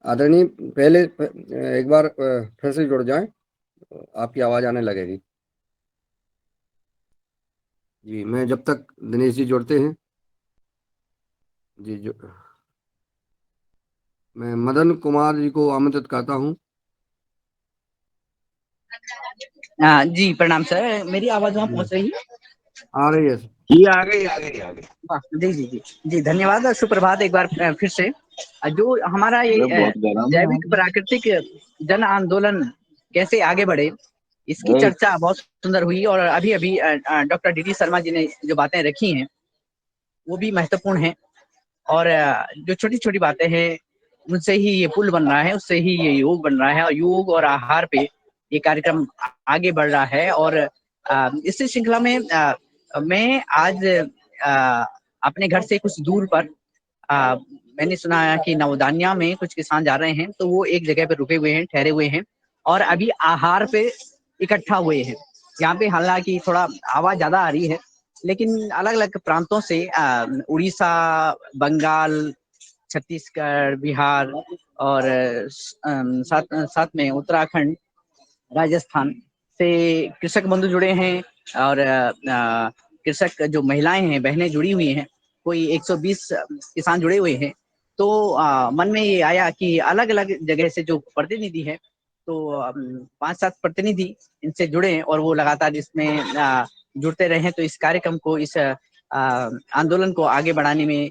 आदरणीय पहले एक बार फिर से जुड़ जाएं, आपकी आवाज आने लगेगी। जी, मैं जब तक दिनेश जी जुड़ते हैं जी मैं मदन कुमार जी को आमंत्रित करता हूँ। जी प्रणाम सर, मेरी आवाज वहाँ पहुँच रही है? आ रही है। ये आ गई आ गई आ गई। वाह, जी जी जी जी, धन्यवाद और सुप्रभात एक बार फिर से। जो हमारा ये बहुत गरम है जैविक प्राकृतिक जन आंदोलन कैसे आगे बढ़े, इसकी आज। चर्चा बहुत सुंदर हुई। और अभी अभी डॉक्टर डी शर्मा जी ने जो बातें रखी हैं वो भी महत्वपूर्ण हैं। और जो छोटी छोटी बातें हैं उनसे ही ये पुल बन रहा है, उससे ही ये योग बन रहा है, और योग और आहार पे ये कार्यक्रम आगे बढ़ रहा है। और इसी श्रृंखला में मैं आज अपने घर से कुछ दूर पर मैंने सुना है कि नवदान्या में कुछ किसान जा रहे हैं, तो वो एक जगह पे रुके हुए हैं, ठहरे हुए हैं और अभी आहार पे इकट्ठा हुए हैं। यहाँ पे हालांकि थोड़ा आवाज ज्यादा आ रही है, लेकिन अलग अलग प्रांतों से उड़ीसा, बंगाल, छत्तीसगढ़, बिहार और साथ साथ में उत्तराखंड, राजस्थान से कृषक बंधु जुड़े हैं। और कृषक जो महिलाएं हैं, बहनें जुड़ी हुई हैं, कोई 120 किसान जुड़े हुए हैं। तो मन में ये आया कि अलग अलग जगह से जो प्रतिनिधि है, तो 5-7 प्रतिनिधि इनसे जुड़े और वो लगातार इसमें जुड़ते रहे, तो इस कार्यक्रम को, इस आंदोलन को आगे बढ़ाने में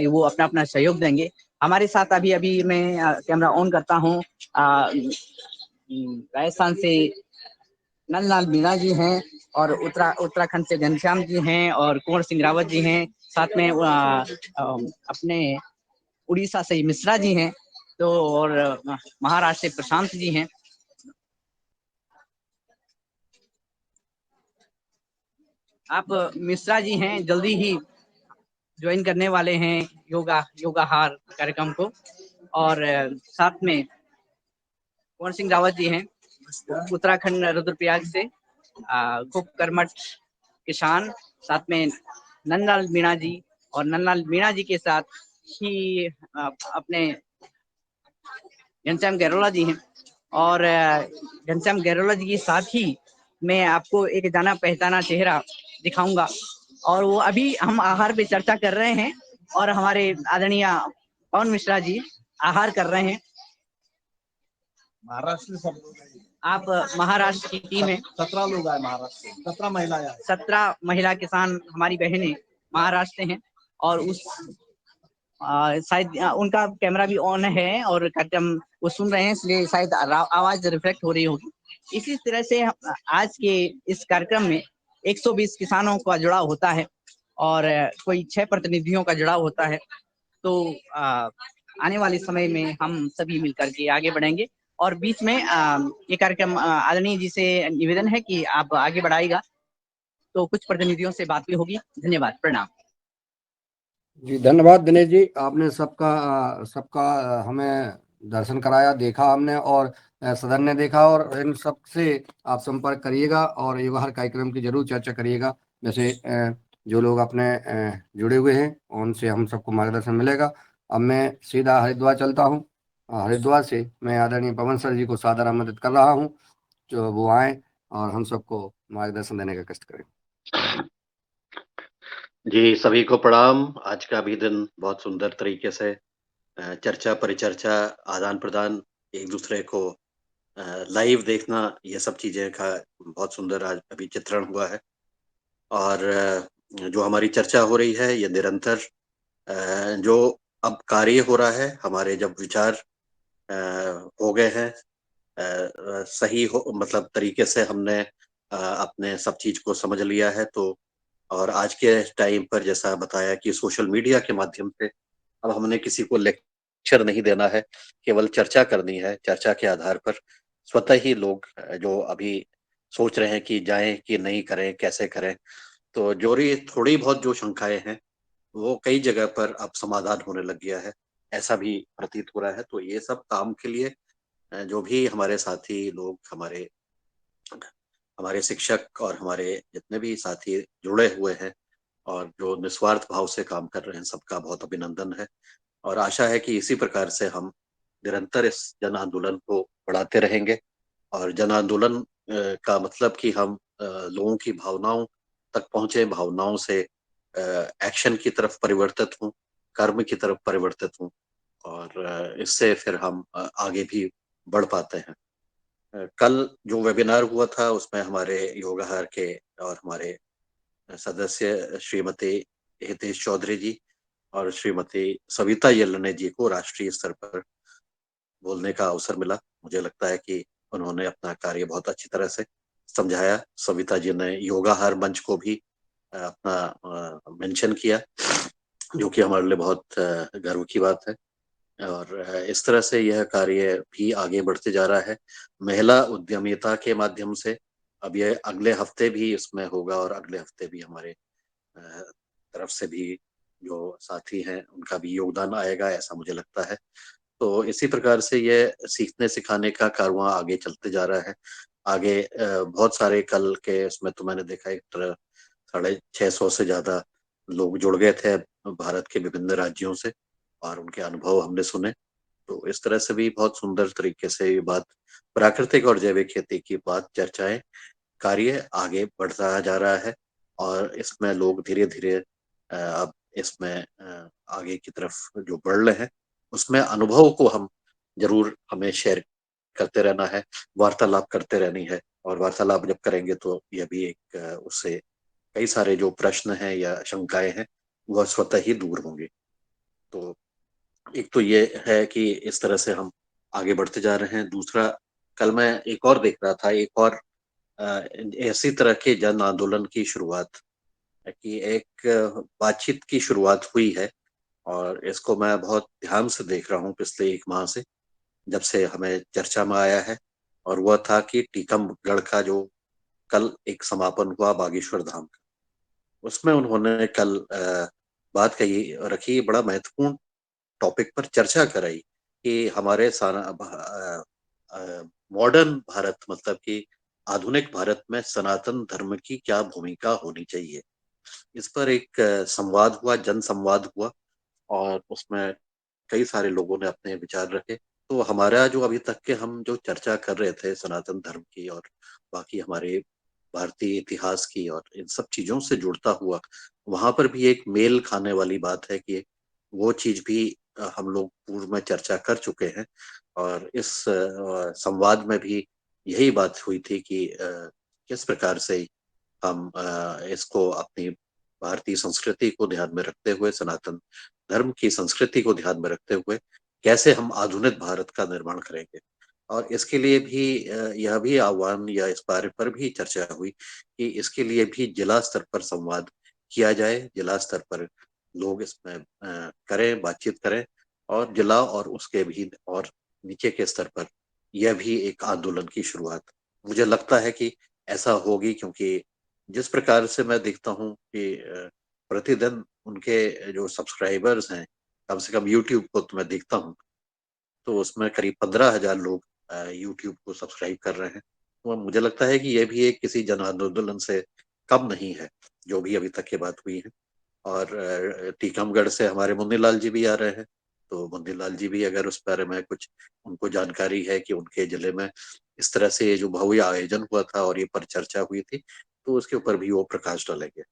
वो अपना अपना सहयोग देंगे। हमारे साथ अभी अभी मैं कैमरा ऑन करता हूँ, राजस्थान से नंदलाल मीणा जी हैं, और उत्तराखंड से घनश्याम जी हैं, और कुंवर सिंह रावत जी हैं, साथ में अपने उड़ीसा से मिश्रा जी हैं, तो और महाराष्ट्र से प्रशांत जी हैं। आप मिश्रा जी हैं, जल्दी ही ज्वाइन करने वाले हैं योगाहार कार्यक्रम को। और साथ में कुंवर सिंह रावत जी हैं, उत्तराखंड रुद्रप्रयाग से खूब कर्मठ किसान, साथ में नंदलाल मीणा जी, और नंदलाल मीणा जी के साथ ही अपने घनश्याम गैरोला जी हैं। और घनश्याम गैरोला जी के साथ ही मैं आपको एक जाना पहचाना चेहरा दिखाऊंगा, और वो अभी हम आहार पे चर्चा कर रहे हैं, और हमारे आदरणीय पवन मिश्रा जी आहार कर रहे हैं। महाराष्ट्र से सब लोग हैं। आप महाराष्ट्र की टीम है? 17 लोग आए महाराष्ट्र से, 17 महिलाएं आए। 17 महिला किसान हमारी बहनें महाराष्ट्र से हैं। और उस शायद उनका कैमरा भी ऑन है और कार्यक्रम वो सुन रहे हैं, इसलिए शायद आवाज रिफ्लेक्ट हो रही होगी। इसी तरह से आज के इस कार्यक्रम में 120 किसानों का जुड़ाव होता है, और कोई 6 प्रतिनिधियों का जुड़ाव होता है। तो आने वाले समय में हम सभी मिलकर के आगे बढ़ेंगे। और बीच में ये कार्यक्रम आदरणीय जी से निवेदन है कि आप आगे बढ़ाएगा, तो कुछ प्रतिनिधियों से बात भी होगी। धन्यवाद, प्रणाम। जी धन्यवाद दिनेश जी, आपने सबका हमें दर्शन कराया, देखा हमने, और सदन ने देखा, और इन सब से आप संपर्क करिएगा और योगाहार कार्यक्रम की जरूर चर्चा करिएगा। जैसे जो लोग अपने जुड़े हुए हैं उनसे हम सबको मार्गदर्शन मिलेगा। अब मैं सीधा हरिद्वार चलता हूँ। हरिद्वार से मैं आदरणीय पवन सर जी को सादर आमंत्रित कर रहा हूँ, जो वो आए और हम सबको मार्गदर्शन देने का कष्ट करें। जी सभी को प्रणाम। आज का भी दिन बहुत सुंदर तरीके से चर्चा, परिचर्चा, आदान प्रदान, एक दूसरे को लाइव देखना, ये सब चीजें का बहुत सुंदर आज अभी चित्रण हुआ है। और जो हमारी चर्चा हो रही है ये निरंतर जो अब कार्य हो रहा है, हमारे जब विचार हो गए हैं सही हो, मतलब तरीके से हमने अपने सब चीज को समझ लिया है, तो और आज के टाइम पर जैसा बताया कि सोशल मीडिया के माध्यम से अब हमने किसी को लेक्चर नहीं देना है, केवल चर्चा करनी है। चर्चा के आधार पर स्वतः ही लोग जो अभी सोच रहे हैं कि जाएं कि नहीं करें, कैसे करें, तो जोरी थोड़ी बहुत जो शंकाएं हैं वो कई जगह पर अब समाधान होने लग गया है, ऐसा भी प्रतीत हो रहा है। तो ये सब काम के लिए जो भी हमारे साथी लोग, हमारे शिक्षक और हमारे जितने भी साथी जुड़े हुए हैं और जो निस्वार्थ भाव से काम कर रहे हैं, सबका बहुत अभिनंदन है। और आशा है कि इसी प्रकार से हम निरंतर इस जन आंदोलन को बढ़ाते रहेंगे। और जन आंदोलन का मतलब कि हम लोगों की भावनाओं तक पहुंचे, भावनाओं से एक्शन की तरफ परिवर्तित हों, कर्म की तरफ परिवर्तित हों, और इससे फिर हम आगे भी बढ़ पाते हैं। कल जो वेबिनार हुआ था उसमें हमारे योगाहार के और हमारे सदस्य श्रीमती हितेश चौधरी जी और श्रीमती सविता येलने जी को राष्ट्रीय स्तर पर बोलने का अवसर मिला। मुझे लगता है कि उन्होंने अपना कार्य बहुत अच्छी तरह से समझाया। सविता जी ने योगाहार मंच को भी अपना मेंशन किया, जो कि हमारे लिए बहुत गर्व की बात है। और इस तरह से यह कार्य भी आगे बढ़ते जा रहा है महिला उद्यमिता के माध्यम से। अब ये अगले हफ्ते भी इसमें होगा और अगले हफ्ते भी हमारे तरफ से भी जो साथी हैं उनका भी योगदान आएगा, ऐसा मुझे लगता है। तो इसी प्रकार से ये सीखने सिखाने का कारवां आगे चलते जा रहा है। आगे बहुत सारे कल के इसमें तो मैंने देखा 650 से ज्यादा लोग जुड़ गए थे भारत के विभिन्न राज्यों से और उनके अनुभव हमने सुने। तो इस तरह से भी बहुत सुंदर तरीके से ये बात प्राकृतिक और जैविक खेती की बात चर्चाएं कार्य आगे बढ़ता जा रहा है और इसमें लोग धीरे धीरे अब इसमें आगे की तरफ जो बढ़ रहे हैं उसमें अनुभव को हम जरूर हमें शेयर करते रहना है, वार्तालाप करते रहनी है। और वार्तालाप जब करेंगे तो यह भी एक उससे कई सारे जो प्रश्न हैं या शंकाएं हैं वह स्वतः ही दूर होंगे। तो एक तो ये है कि इस तरह से हम आगे बढ़ते जा रहे हैं। दूसरा, कल मैं एक और देख रहा था, एक और ऐसी तरह के जन आंदोलन की शुरुआत कि एक बातचीत की शुरुआत हुई है और इसको मैं बहुत ध्यान से देख रहा हूँ पिछले 1 माह से, जब से हमें चर्चा में आया है। और वह था कि टीकमगढ़ का जो कल एक समापन हुआ बागेश्वर धाम का, उसमें उन्होंने कल बात कही रखी, बड़ा महत्वपूर्ण टॉपिक पर चर्चा कराई कि हमारे मॉडर्न भारत मतलब कि आधुनिक भारत में सनातन धर्म की क्या भूमिका होनी चाहिए। इस पर एक संवाद हुआ, जन संवाद हुआ और उसमें कई सारे लोगों ने अपने विचार रखे। तो हमारा जो अभी तक के हम जो चर्चा कर रहे थे सनातन धर्म की और बाकी हमारे भारतीय इतिहास की और इन सब चीजों से जुड़ता हुआ, वहां पर भी एक मेल खाने वाली बात है कि वो चीज भी हम लोग पूर्व में चर्चा कर चुके हैं। और इस संवाद में भी यही बात हुई थी कि किस प्रकार से हम इसको अपनी भारतीय संस्कृति को ध्यान में रखते हुए, सनातन धर्म की संस्कृति को ध्यान में रखते हुए कैसे हम आधुनिक भारत का निर्माण करेंगे। और इसके लिए भी यह भी आह्वान या इस बारे पर भी चर्चा हुई कि इसके लिए भी जिला स्तर पर संवाद किया जाए, जिला स्तर पर लोग इसमें करें, बातचीत करें और जिला और उसके भी और नीचे के स्तर पर यह भी एक आंदोलन की शुरुआत मुझे लगता है कि ऐसा होगी। क्योंकि जिस प्रकार से मैं देखता हूँ कि प्रतिदिन उनके जो सब्सक्राइबर्स हैं, कम से कम यूट्यूब को तो मैं देखता हूँ तो उसमें करीब 15,000 लोग यूट्यूब को सब्सक्राइब कर रहे हैं। तो मुझे लगता है कि यह भी एक किसी जन आंदोलन से कम नहीं है जो भी अभी तक की बात हुई है। और टीकमगढ़ से हमारे मुन्नीलाल जी भी आ रहे हैं, तो मुन्नीलाल जी भी अगर उस बारे में कुछ उनको जानकारी है कि उनके जिले में इस तरह से जो भव्य आयोजन हुआ था और ये पर चर्चा हुई थी, तो उसके ऊपर भी वो प्रकाश डालेंगे।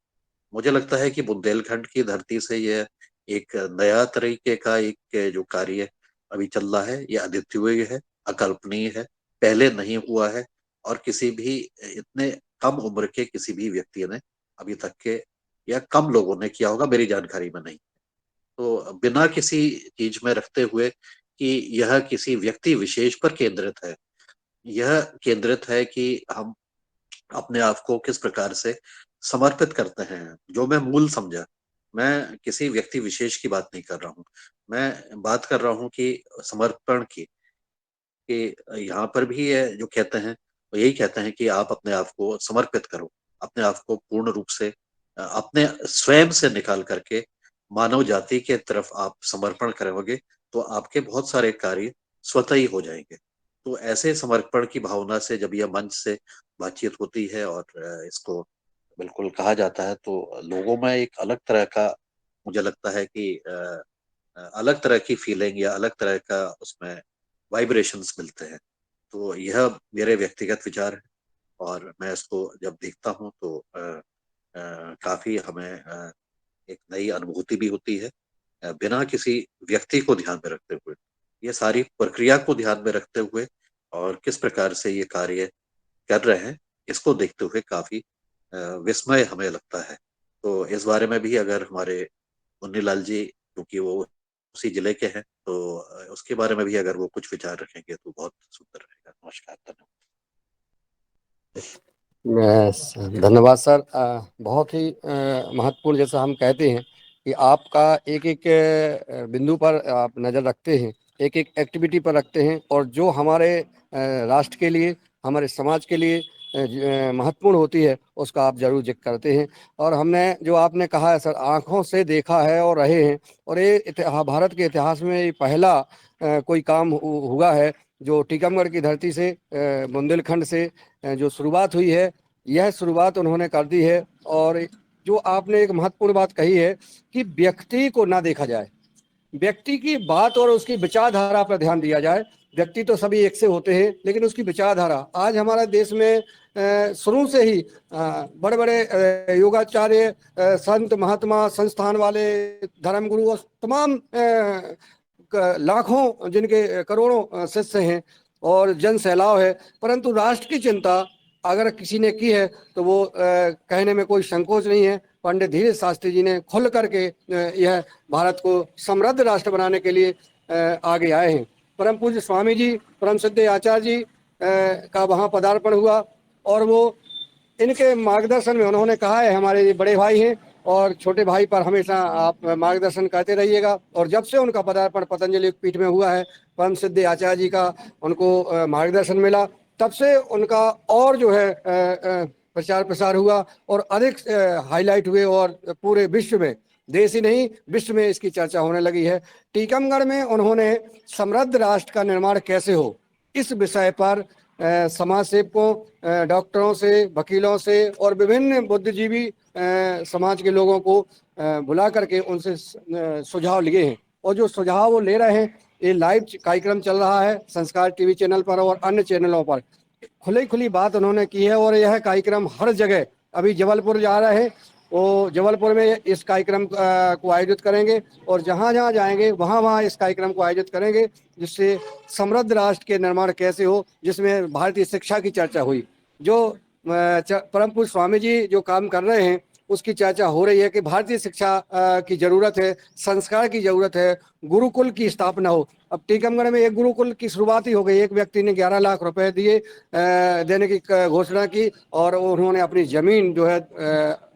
मुझे लगता है कि बुंदेलखंड की धरती से यह एक नया तरीके का एक जो कार्य अभी चल रहा है, ये अद्वितीय है, अकल्पनीय है, पहले नहीं हुआ है और किसी भी इतने कम उम्र के किसी भी व्यक्ति ने अभी तक के या कम लोगों ने किया होगा, मेरी जानकारी में नहीं। तो बिना किसी चीज में रखते हुए कि यह किसी व्यक्ति विशेष पर केंद्रित है, यह केंद्रित है कि हम अपने आप को किस प्रकार से समर्पित करते हैं। जो मैं मूल समझा, मैं किसी व्यक्ति विशेष की बात नहीं कर रहा हूँ, मैं बात कर रहा हूँ कि समर्पण की, कि यहाँ पर भी ये जो कहते हैं वो यही कहते हैं कि आप अपने आप को समर्पित करो, अपने आप को पूर्ण रूप से अपने स्वयं से निकाल करके मानव जाति के तरफ आप समर्पण करोगे तो आपके बहुत सारे कार्य स्वतः ही हो जाएंगे। तो ऐसे समर्पण की भावना से जब यह मंच से बातचीत होती है और इसको बिल्कुल कहा जाता है तो लोगों में एक अलग तरह का, मुझे लगता है कि अलग तरह की फीलिंग या अलग तरह का उसमें वाइब्रेशंस मिलते हैं। तो यह मेरे व्यक्तिगत विचार है और मैं इसको जब देखता हूँ तो काफी हमें एक नई अनुभूति भी होती है बिना किसी व्यक्ति को ध्यान में रखते हुए, ये सारी प्रक्रिया को ध्यान में रखते हुए और किस प्रकार से ये कार्य कर रहे हैं, इसको देखते हुए काफी विस्मय हमें लगता है। तो इस बारे में भी अगर हमारे मुन्नीलाल जी, क्योंकि वो उसी जिले के हैं, तो उसके बारे में भी अगर वो कुछ विचार रखेंगे तो बहुत सुंदर रहेगा। नमस्कार, धन्यवाद। धन्यवाद सर। बहुत ही महत्वपूर्ण, जैसा हम कहते हैं कि आपका एक एक बिंदु पर आप नज़र रखते हैं, एक एक एक्टिविटी पर रखते हैं, और जो हमारे राष्ट्र के लिए, हमारे समाज के लिए महत्वपूर्ण होती है उसका आप जरूर जिक्र करते हैं। और हमने जो आपने कहा है सर, आंखों से देखा है और रहे हैं, और ये भारत के इतिहास में ये पहला कोई काम हुआ है जो टीकमगढ़ की धरती से, बुंदेलखंड से जो शुरुआत हुई है, यह शुरुआत उन्होंने कर दी है। और जो आपने एक महत्वपूर्ण बात कही है कि व्यक्ति को ना देखा जाए, व्यक्ति की बात और उसकी विचारधारा पर ध्यान दिया जाए। व्यक्ति तो सभी एक से होते हैं, लेकिन उसकी विचारधारा, आज हमारे देश में शुरू से ही बड़े बड़े योगाचार्य, संत महात्मा, संस्थान वाले, धर्मगुरु और तमाम लाखों, जिनके करोड़ों शिष्य हैं और जन सैलाव है, परंतु राष्ट्र की चिंता अगर किसी ने की है तो वो कहने में कोई संकोच नहीं है। पंडित धीरेन्द्र शास्त्री जी ने खुल करके यह भारत को समृद्ध राष्ट्र बनाने के लिए आगे आए हैं। परम पूज्य स्वामी जी, परम सिद्ध आचार्य जी का वहाँ पदार्पण हुआ, और वो इनके मार्गदर्शन में उन्होंने कहा है, हमारे बड़े भाई हैं और छोटे भाई पर हमेशा आप मार्गदर्शन करते रहिएगा। और जब से उनका पदार्पण पतंजलि पीठ में हुआ है, परम सिद्ध आचार्य जी का उनको मार्गदर्शन मिला, तब से उनका और जो है प्रचार प्रसार हुआ और अधिक हाईलाइट हुए, और पूरे विश्व में, देश ही नहीं विश्व में इसकी चर्चा होने लगी है। टीकमगढ़ में उन्होंने समृद्ध राष्ट्र का निर्माण कैसे हो, इस विषय पर समाज सेवकों, डॉक्टरों से, वकीलों से और विभिन्न बुद्धिजीवी समाज के लोगों को बुला करके उनसे सुझाव लिए हैं। और जो सुझाव वो ले रहे हैं, ये लाइव कार्यक्रम चल रहा है संस्कार टीवी चैनल पर और अन्य चैनलों पर, खुली बात उन्होंने की है। और यह कार्यक्रम हर जगह, अभी जबलपुर जा रहे हैं, वो जबलपुर में इस कार्यक्रम को आयोजित करेंगे, और जहाँ जहाँ जाएंगे वहाँ इस कार्यक्रम को आयोजित करेंगे, जिससे समृद्ध राष्ट्र के निर्माण कैसे हो, जिसमें भारतीय शिक्षा की चर्चा हुई। जो परम पूज्य स्वामी जी जो काम कर रहे हैं उसकी चर्चा हो रही है कि भारतीय शिक्षा की जरूरत है, संस्कार की जरूरत है, गुरुकुल की स्थापना हो। अब टीकमगढ़ में एक गुरुकुल की शुरुआत ही हो गई। एक व्यक्ति ने 11 लाख रुपए दिए, देने की घोषणा की, और उन्होंने अपनी जमीन जो है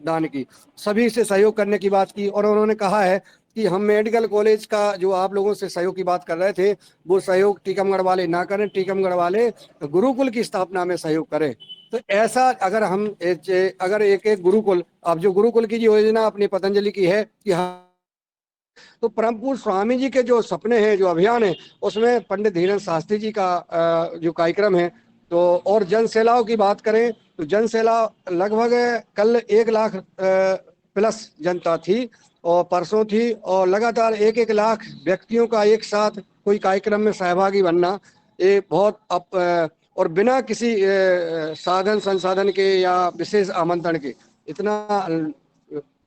दान की, सभी से सहयोग करने की बात की। और उन्होंने कहा है कि हम मेडिकल कॉलेज का जो आप लोगों से सहयोग की बात कर रहे थे, वो सहयोग टीकमगढ़ वाले ना करें, टीकमगढ़ वाले गुरुकुल की स्थापना में सहयोग करें। तो ऐसा अगर हम अगर एक एक गुरुकुल, अब जो गुरुकुल की योजना अपनी पतंजलि की है कि हाँ, तो परम पूज्य स्वामी जी के जो सपने हैं, जो अभियान है, उसमें पंडित धीरेन्द्र शास्त्री जी का जो कार्यक्रम है, तो और जन सैलाव की बात करें तो जन सैलाव लगभग कल 1 लाख प्लस जनता थी और परसों थी, और लगातार 1-1 लाख व्यक्तियों का एक साथ कोई कार्यक्रम में सहभागी बनना, ये बहुत और बिना किसी साधन संसाधन के या विशेष आमंत्रण के इतना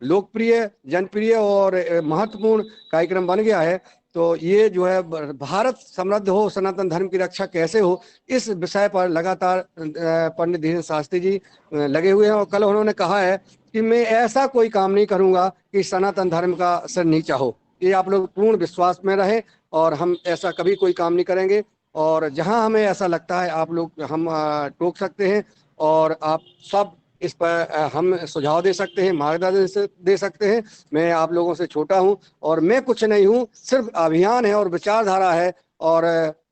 लोकप्रिय, जनप्रिय और महत्वपूर्ण कार्यक्रम बन गया है। तो ये जो है भारत समृद्ध हो, सनातन धर्म की रक्षा कैसे हो, इस विषय पर लगातार पंडित धीरेन्द्र शास्त्री जी लगे हुए हैं। और कल उन्होंने कहा है कि मैं ऐसा कोई काम नहीं करूंगा कि सनातन धर्म का सिर नीचा हो। ये आप लोग पूर्ण विश्वास में रहें, और हम ऐसा कभी कोई काम नहीं करेंगे। और जहां हमें ऐसा लगता है आप लोग हम टोक सकते हैं, और आप सब इस पर हम सुझाव दे सकते हैं, मार्गदर्शन दे सकते हैं। मैं आप लोगों से छोटा हूं और मैं कुछ नहीं हूं, सिर्फ अभियान है और विचारधारा है, और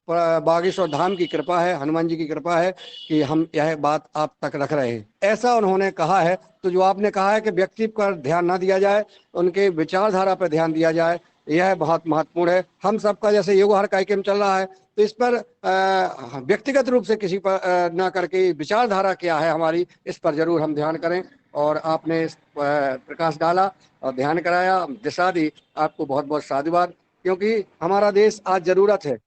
बागेश्वर धाम की कृपा है, हनुमान जी की कृपा है कि हम यह बात आप तक रख रहे हैं, ऐसा उन्होंने कहा है। तो जो आपने कहा है कि व्यक्ति पर ध्यान ना दिया जाए, उनके विचारधारा पर ध्यान दिया जाए, यह बहुत महत्वपूर्ण है। हम सबका जैसे योगहर कार्यक्रम चल रहा है, तो इस पर व्यक्तिगत रूप से किसी पर ना करके विचारधारा क्या है हमारी, इस पर जरूर हम ध्यान करें। और आपने इस प्रकाश डाला और ध्यान कराया, दिशा दी, आपको बहुत बहुत साधुवाद। क्योंकि हमारा देश आज जरूरत है,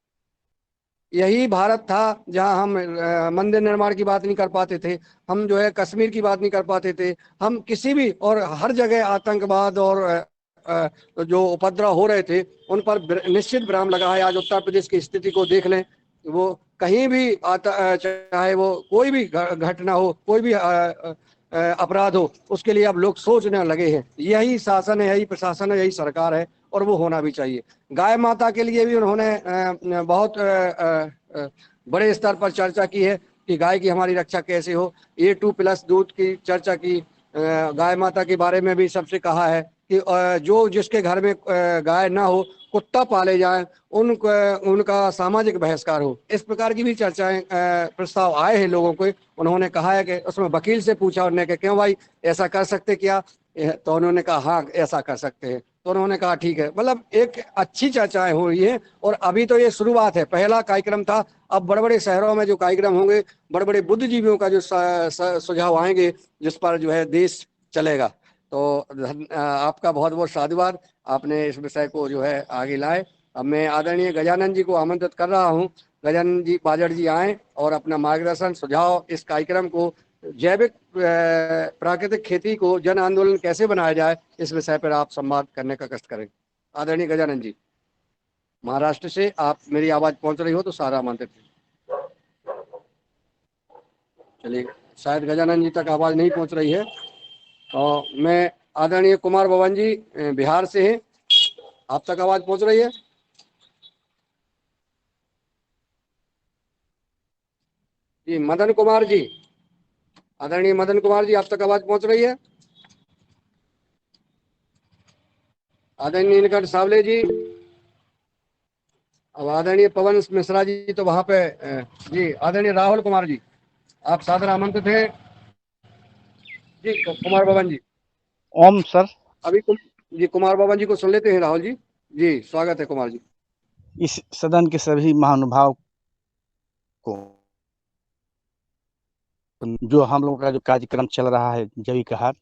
यही भारत था जहां हम मंदिर निर्माण की बात नहीं कर पाते थे, हम जो है कश्मीर की बात नहीं कर पाते थे, हम किसी भी और हर जगह आतंकवाद और जो उपद्रव हो रहे थे उन पर निश्चित विराम लगा है। आज उत्तर प्रदेश की स्थिति को देख लें, वो कहीं भी चाहे वो कोई भी घटना हो, कोई भी अपराध हो, उसके लिए अब लोग सोचने लगे हैं। यही शासन है, यही प्रशासन है, यही सरकार है, और वो होना भी चाहिए। गाय माता के लिए भी उन्होंने बहुत बड़े स्तर पर चर्चा की है कि गाय की हमारी रक्षा कैसे हो। A2+ दूध की चर्चा की, गाय माता के बारे में भी सबसे कहा है कि जो जिसके घर में गाय ना हो, कुत्ता पाले जाए, उनका सामाजिक बहिष्कार हो। इस प्रकार की भी चर्चाएं, प्रस्ताव आए हैं लोगों को। उन्होंने कहा है कि उसमें वकील से पूछा उन्होंने कि क्यों भाई ऐसा कर सकते क्या, तो उन्होंने कहा हाँ ऐसा कर सकते हैं। तो उन्होंने कहा ठीक है। मतलब एक अच्छी चर्चाएं हो रही है, और अभी तो ये शुरुआत है, पहला कार्यक्रम था। अब बड़े बड़े शहरों में जो कार्यक्रम होंगे, बड़े बड़े बुद्धिजीवियों का जो सुझाव आएंगे, जिस पर जो है देश चलेगा। तो आपका बहुत बहुत साधुवाद, आपने इस विषय को जो है आगे लाए। अब मैं आदरणीय गजानन जी को आमंत्रित कर रहा हूँ, गजानन जी बाजड़ जी आए और अपना मार्गदर्शन सुझाव, इस कार्यक्रम को जैविक प्राकृतिक खेती को जन आंदोलन कैसे बनाया जाए, इस विषय पर आप संवाद करने का कष्ट करें। आदरणीय गजानन जी, महाराष्ट्र से आप, मेरी आवाज पहुंच रही हो तो सारा आमंत्रित है। चलिए, शायद गजानन जी तक आवाज नहीं पहुंच रही है। और मैं आदरणीय कुमार भवन जी बिहार से हैं, आप तक आवाज पहुंच रही है? जी मदन कुमार जी, आदरणीय मदन कुमार जी, आप तक आवाज पहुंच रही है? आदरणीय नीलकंठ सावले जी, अब आदरणीय पवन मिश्रा जी तो वहां पे जी। आदरणीय राहुल कुमार जी, आप सादर आमंत्रित हैं जी। कुमार भवन जी, ओम सर। अभी जी कुमार भवन जी को सुन लेते हैं। राहुल जी, जी स्वागत है कुमार जी। इस सदन के सभी महानुभाव को, जो हम लोगों का जो कार्यक्रम चल रहा है जैविक आहार,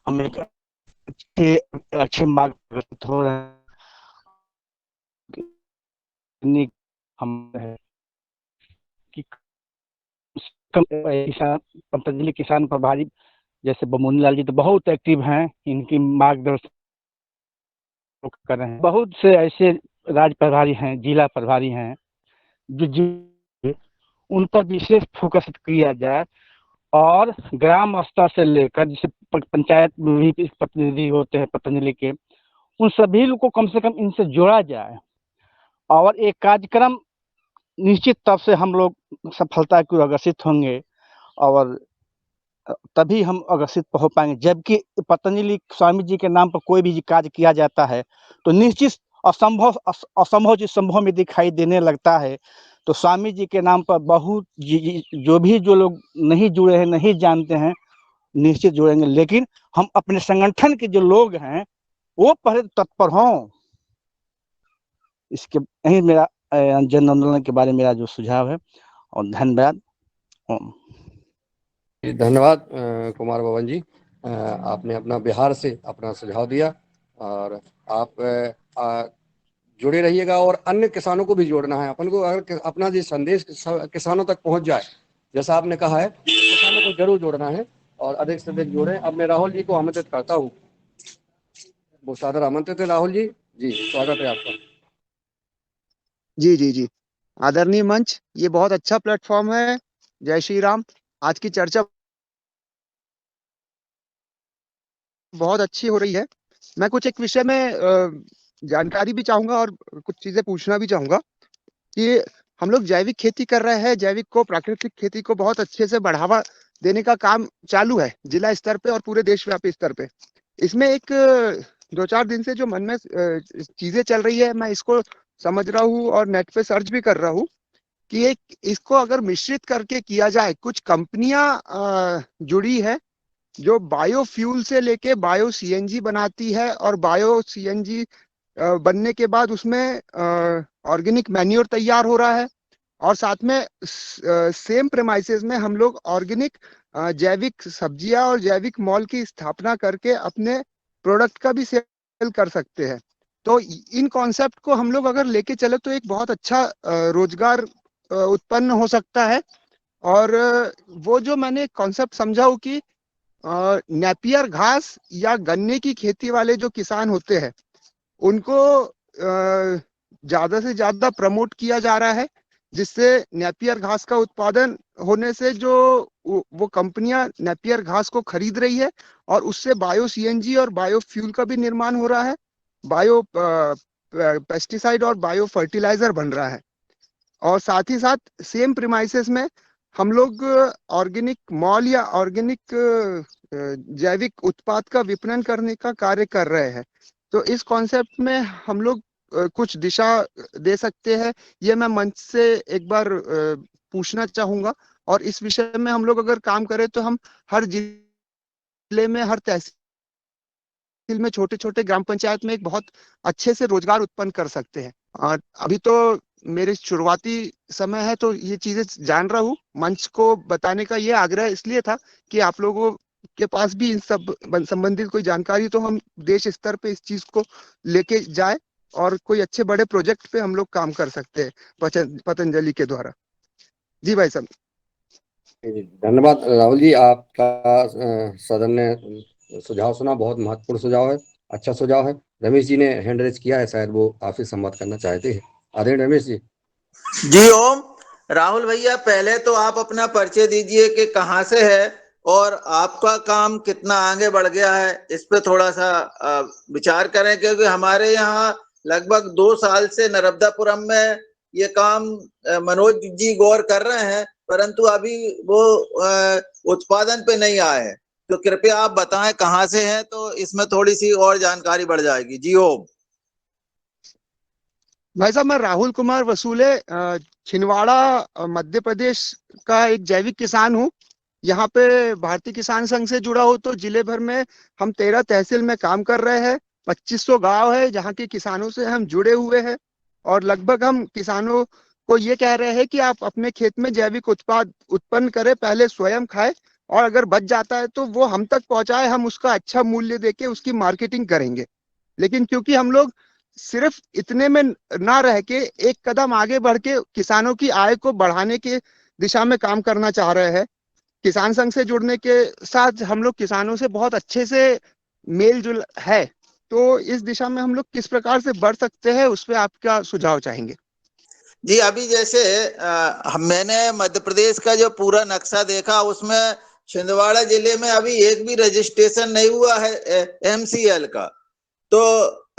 हम एक अच्छे मार्ग हो रहे हैं। हम है कि किसान, पतंजलि किसान प्रभारी जैसे बमोनी लाल जी तो बहुत एक्टिव हैं, इनकी मार्गदर्शन कर रहे हैं। बहुत से ऐसे राज्य प्रभारी हैं, जिला प्रभारी हैं, जो उन पर विशेष फोकस किया जाए, और ग्राम स्तर से लेकर जैसे पंचायत में भी प्रतिनिधि होते हैं पतंजलि के, उन सभी लोग को कम से कम इनसे जोड़ा जाए, और एक कार्यक्रम निश्चित तौर से हम लोग सफलता की ओर अग्रसित होंगे, और तभी हम अग्रसित हो पाएंगे। जबकि पतंजलि स्वामी जी के नाम पर कोई भी कार्य किया जाता है तो निश्चित असंभव चीज संभव में दिखाई देने लगता है। तो स्वामी जी के नाम पर बहुत जो लोग नहीं जुड़े हैं, नहीं जानते हैं, निश्चित जुड़ेंगे। लेकिन हम अपने संगठन के जो लोग हैं वो पहले तत्पर हों। इसके यही मेरा जन आंदोलन के बारे में मेरा जो सुझाव है, और धन्यवाद। धन्यवाद कुमार भवन जी, आपने अपना बिहार से अपना सुझाव दिया, और आप जुड़े रहिएगा। और अन्य किसानों को भी जोड़ना है अपन को। अगर अपना ये संदेश किसानों तक पहुंच जाए, जैसा आपने कहा है, किसानों को जरूर जोड़ना है, और अधिक से अधिक जोड़ें। अब मैं राहुल जी को आमंत्रित करता हूँ, वो सादर आमंत्रित है। राहुल जी, जी स्वागत है आपका। जी जी जी, आदरणीय मंच, ये बहुत अच्छा प्लेटफॉर्म है। जय श्री राम। आज की चर्चा बहुत अच्छी हो रही है। मैं कुछ एक विषय में जानकारी भी चाहूंगा और कुछ चीजें पूछना भी चाहूंगा कि हम लोग जैविक खेती कर रहे हैं, जैविक को, प्राकृतिक खेती को बहुत अच्छे से बढ़ावा देने का काम चालू है जिला स्तर पे और पूरे देशव्यापी स्तर पे। इसमें एक 2-4 दिन से जो मन में चीजें चल रही है, मैं इसको समझ रहा हूँ और नेट पे सर्च भी कर रहा हूँ कि एक इसको अगर मिश्रित करके किया जाए। कुछ कंपनियां जुड़ी है जो बायोफ्यूल से लेके बायो सीएनजी बनाती है, और बायो सीएनजी बनने के बाद उसमें ऑर्गेनिक मैन्योर तैयार हो रहा है, और साथ में सेम प्रेमाइसेस में हम लोग ऑर्गेनिक जैविक सब्जियां और जैविक मॉल की स्थापना करके अपने प्रोडक्ट का भी सेल कर सकते हैं। तो इन कॉन्सेप्ट को हम लोग अगर लेके चले तो एक बहुत अच्छा रोजगार उत्पन्न हो सकता है। और वो जो मैंने कॉन्सेप्ट समझा हो कि नेपियर घास या गन्ने की खेती वाले जो किसान होते हैं उनको ज्यादा से ज्यादा प्रमोट किया जा रहा है, जिससे नेपियर घास का उत्पादन होने से जो वो कंपनियां नेपियर घास को खरीद रही है और उससे बायो सीएनजी और बायो फ्यूल का भी निर्माण हो रहा है, बायो पेस्टिसाइड और बायो फर्टिलाइजर बन रहा है। और साथ ही साथ सेम प्रीमाइसेस में हम लोग ऑर्गेनिक मॉल या ऑर्गेनिक जैविक उत्पाद का विपणन करने का कार्य कर रहे हैं। तो इस कॉन्सेप्ट में हम लोग कुछ दिशा दे सकते हैं, ये मैं मंच से एक बार पूछना चाहूंगा। और इस विषय में हम लोग अगर काम करें तो हम हर जिले में, हर तहसील में, छोटे छोटे ग्राम पंचायत में एक बहुत अच्छे से रोजगार उत्पन्न कर सकते हैं। और अभी तो मेरे शुरुआती समय है तो ये चीजें जान रहा हूँ। मंच को बताने का ये आग्रह इसलिए था कि आप लोगों के पास भी इन सब संबंधित कोई जानकारी तो हम देश स्तर पे इस चीज को लेके जाए और कोई अच्छे बड़े प्रोजेक्ट पे हम लोग काम कर सकते हैं पतंजलि के द्वारा। जी भाई साहब। धन्यवाद राहुल जी, आपका सदन ने सुझाव सुना, बहुत महत्वपूर्ण सुझाव है, अच्छा सुझाव है। रमेश जी ने हैंड रेज किया है, शायद वो आपसे संवाद करना चाहते हैं। आदरणीय रमेश जी। जी ओम। राहुल भैया, पहले तो आप अपना परिचय दीजिए कि कहाँ से है और आपका काम कितना आगे बढ़ गया है, इस पे थोड़ा सा विचार करें, क्योंकि हमारे यहाँ लगभग 2 साल से नर्मदापुरम में ये काम मनोज जी गौर कर रहे हैं, परंतु अभी वो उत्पादन पे नहीं आए हैं। तो कृपया आप बताएं कहाँ से हैं, तो इसमें थोड़ी सी और जानकारी बढ़ जाएगी। जी ओम। भाई साहब, मैं राहुल कुमार वसूले छिंदवाड़ा मध्य प्रदेश का एक जैविक किसान हूँ। यहाँ पे भारतीय किसान संघ से जुड़ा हूँ। तो जिले भर में हम 13 तहसील में काम कर रहे हैं। 2500 गांव है जहाँ के किसानों से हम जुड़े हुए हैं और लगभग हम किसानों को ये कह रहे हैं कि आप अपने खेत में जैविक उत्पाद उत्पन्न करें, पहले स्वयं खाएं और अगर बच जाता है तो वो हम तक पहुंचाए, हम उसका अच्छा मूल्य देके उसकी मार्केटिंग करेंगे। लेकिन क्योंकि हम लोग सिर्फ इतने में ना रह के एक कदम आगे बढ़ के किसानों की आय को बढ़ाने के दिशा में काम करना चाह रहे हैं, किसान संघ से जुड़ने के साथ हम लोग किसानों से बहुत अच्छे से मेल जुल है। तो इस दिशा में हम लोग किस प्रकार से बढ़ सकते हैं, उस पर आपका सुझाव चाहेंगे। जी, अभी जैसे मैंने मध्य प्रदेश का जो पूरा नक्शा देखा, उसमें छिंदवाड़ा जिले में अभी एक भी रजिस्ट्रेशन नहीं हुआ है एमसीएल का। तो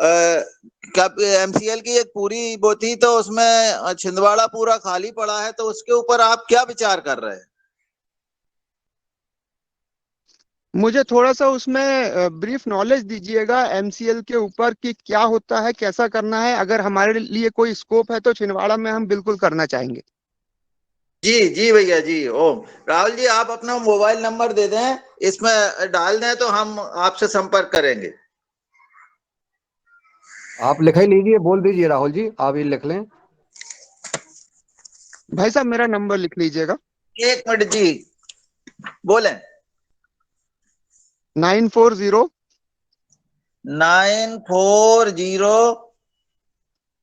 एमसीएल की एक पूरी वो थी, तो उसमें छिंदवाड़ा पूरा खाली पड़ा है, तो उसके ऊपर आप क्या विचार कर रहे हैं? मुझे थोड़ा सा उसमें ब्रीफ नॉलेज दीजिएगा एमसीएल के ऊपर कि क्या होता है, कैसा करना है। अगर हमारे लिए कोई स्कोप है तो छिंदवाड़ा में हम बिल्कुल करना चाहेंगे। जी जी भैया, जी ओम। राहुल जी, आप अपना मोबाइल नंबर दे दें, इसमें डाल दें तो हम आपसे संपर्क करेंगे। आप लिख ही लीजिए, बोल दीजिए राहुल जी, आप ही लिख लें। भाई साहब, मेरा नंबर लिख लीजिएगा। 1 मिनट जी, बोलें। 940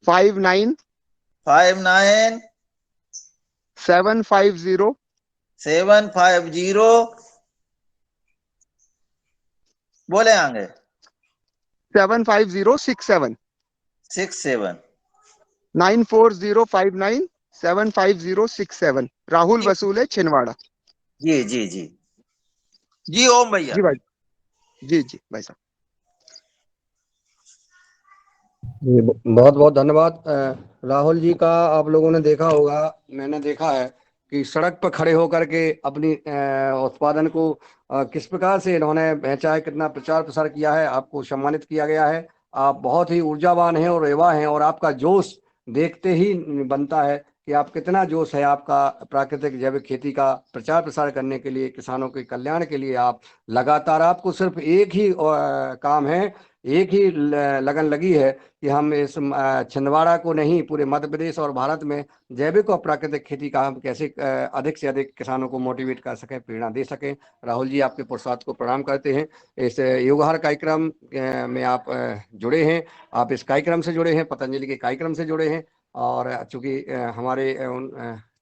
59 750 बोले आगे 75067 94059 75067 राहुल वसूले छिंदवाड़ा। जी जी जी जी ओम भैया। जी भाई, जी जी भाई साहब। बहुत बहुत धन्यवाद राहुल जी का। आप लोगों ने देखा होगा, मैंने देखा है कि सड़क पर खड़े होकर के अपनी उत्पादन को किस प्रकार से इन्होंने बेचा है, कितना प्रचार प्रसार किया है, आपको सम्मानित किया गया है। आप बहुत ही ऊर्जावान हैं और युवा हैं और आपका जोश देखते ही बनता है कि आप कितना जोश है आपका प्राकृतिक जैविक खेती का प्रचार प्रसार करने के लिए, किसानों के कल्याण के लिए। आप लगातार, आपको सिर्फ एक ही काम है, एक ही लगन लगी है कि हम इस छिंदवाड़ा को नहीं, पूरे मध्य प्रदेश और भारत में जैविक और प्राकृतिक खेती का हम कैसे अधिक से अधिक किसानों को मोटिवेट कर सकें, प्रेरणा दे सकें। राहुल जी, आपके पुरुषार्थ को प्रणाम करते हैं। इस योगहार कार्यक्रम में आप जुड़े हैं, आप इस कार्यक्रम से जुड़े हैं, पतंजलि के कार्यक्रम से जुड़े हैं। और चूंकि हमारे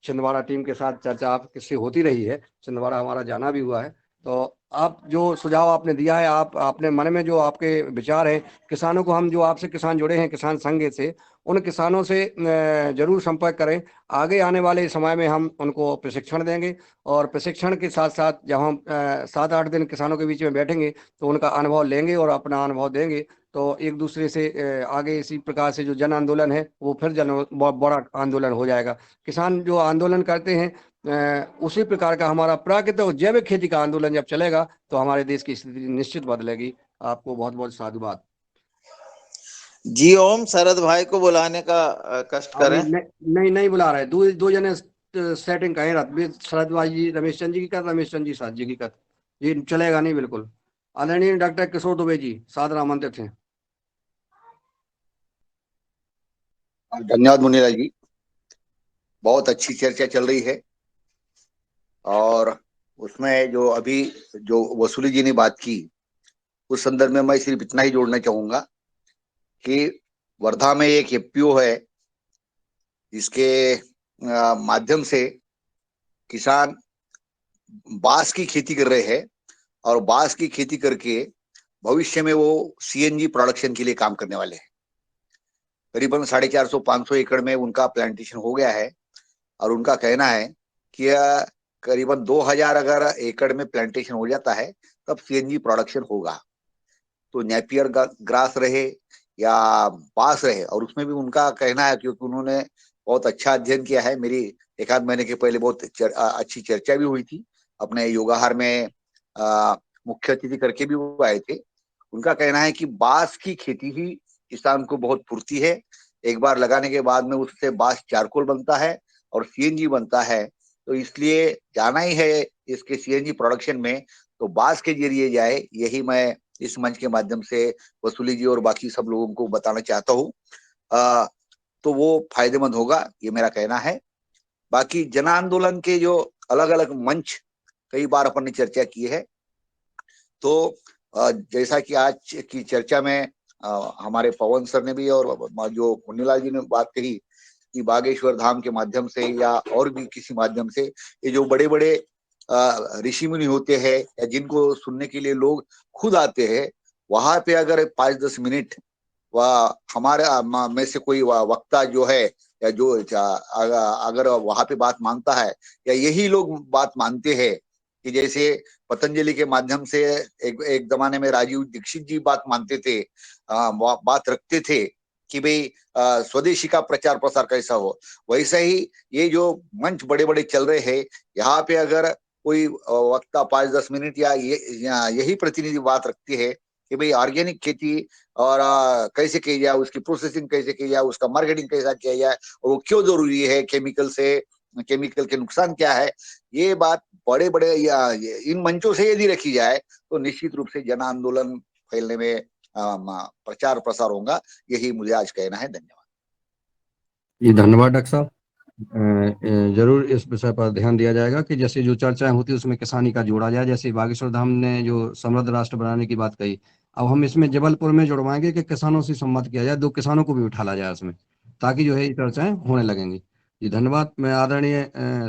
छिंदवाड़ा टीम के साथ चर्चा आप किससे होती रही है, छिंदवाड़ा हमारा जाना भी हुआ है, तो आप जो सुझाव आपने दिया है, आप अपने मन में जो आपके विचार है, किसानों को हम जो आपसे किसान जुड़े हैं किसान संघ से, उन किसानों से जरूर संपर्क करें। आगे आने वाले समय में हम उनको प्रशिक्षण देंगे और प्रशिक्षण के साथ साथ जब हम 7-8 दिन किसानों के बीच में बैठेंगे तो उनका अनुभव लेंगे और अपना अनुभव देंगे। तो एक दूसरे से आगे इसी प्रकार से जो जन आंदोलन है वो फिर बहुत बड़ा आंदोलन हो जाएगा। किसान जो आंदोलन करते हैं उसी प्रकार का हमारा प्राकृतिक और जैविक खेती का आंदोलन जब चलेगा तो हमारे देश की स्थिति निश्चित बदलेगी। आपको बहुत बहुत साधुवाद। जी ओम, शरद भाई को बुलाने का कष्ट अभी करें। नहीं बुला रहे, दो जने सेटिंग कहें रथ शरद भाई जी रमेश चंद जी की कर, रमेश चंद जी साथ जी की कर, ये चलेगा नहीं बिल्कुल। आदरणीय डॉक्टर किशोर दुबे जी सादर आमंत्रित हैं। धन्यवाद मुनीलाल जी, बहुत अच्छी चर्चा चल रही है और उसमें जो अभी जो वसूली जी ने बात की उस संदर्भ में मैं सिर्फ इतना ही जोड़ना चाहूंगा कि वर्धा में एक एफपीओ है जिसके माध्यम से किसान बांस की खेती कर रहे हैं और बांस की खेती करके भविष्य में वो सीएनजी प्रोडक्शन के लिए काम करने वाले हैं। करीबन 450-500 एकड़ में उनका प्लांटेशन हो गया है और उनका कहना है कि करीबन 2000 अगर एकड़ में प्लांटेशन हो जाता है तब सीएनजी प्रोडक्शन होगा। तो नेपियर ग्रास रहे या बांस रहे, और उसमें भी उनका कहना है क्योंकि उन्होंने बहुत अच्छा अध्ययन किया है। मेरी एक आध महीने के पहले बहुत अच्छी चर्चा भी हुई थी, अपने योगाहार में मुख्य अतिथि करके भी वो आए थे। उनका कहना है कि बांस की खेती ही किसान को बहुत फुर्ती है। एक बार लगाने के बाद में उससे बांस चारकोल बनता है और सीएनजी बनता है, तो इसलिए जाना ही है इसके सीएनजी प्रोडक्शन में, तो बांस के जरिए जाए। यही मैं इस मंच के माध्यम से वसूली जी और बाकी सब लोगों को बताना चाहता हूँ। तो वो फायदेमंद होगा, ये मेरा कहना है। बाकी जन आंदोलन के जो अलग अलग मंच कई बार अपन ने चर्चा की है, तो जैसा कि आज की चर्चा में हमारे पवन सर ने भी और जो मुन्नीलाल जी ने बात कही कि बागेश्वर धाम के माध्यम से या और भी किसी माध्यम से ये जो बड़े बड़े ऋषि मुनि होते हैं या जिनको सुनने के लिए लोग खुद आते हैं, वहां पे अगर 5-10 मिनट हमारे में से कोई वक्ता जो है या जो अगर वहां पे बात मानता है या यही लोग बात मानते हैं कि जैसे पतंजलि के माध्यम से एक जमाने में राजीव दीक्षित जी बात मानते थे, बात रखते थे कि भाई स्वदेशी का प्रचार प्रसार कैसा हो, वैसा ही ये जो मंच बड़े बड़े चल रहे हैं, यहाँ पे अगर कोई वक्ता 5-10 मिनट या यही प्रतिनिधि बात रखती है कि भाई ऑर्गेनिक खेती और कैसे की जाए, उसकी प्रोसेसिंग कैसे की जाए, उसका मार्केटिंग कैसा किया जाए और वो क्यों जरूरी है, केमिकल के नुकसान क्या है, ये बात बड़े बड़े इन मंचों से यदि रखी जाए तो निश्चित रूप से जन आंदोलन फैलने में प्रचार प्रसार होगा। यही मुझे आज कहना है। धन्यवाद जी। धन्यवाद डॉक्टर साहब। जरूर इस विषय पर ध्यान दिया जाएगा कि जैसे जो चर्चाएं होती है उसमें किसानी का जोड़ा जाए। जैसे बागेश्वर धाम ने जो समृद्ध राष्ट्र बनाने की बात कही, अब हम इसमें जबलपुर में जुड़वाएंगे कि किसानों से संवाद किया जाए, 2 किसानों को भी उठाला जाए उसमें, ताकि जो है ये चर्चाएं होने लगेंगी। जी धन्यवाद। मैं आदरणीय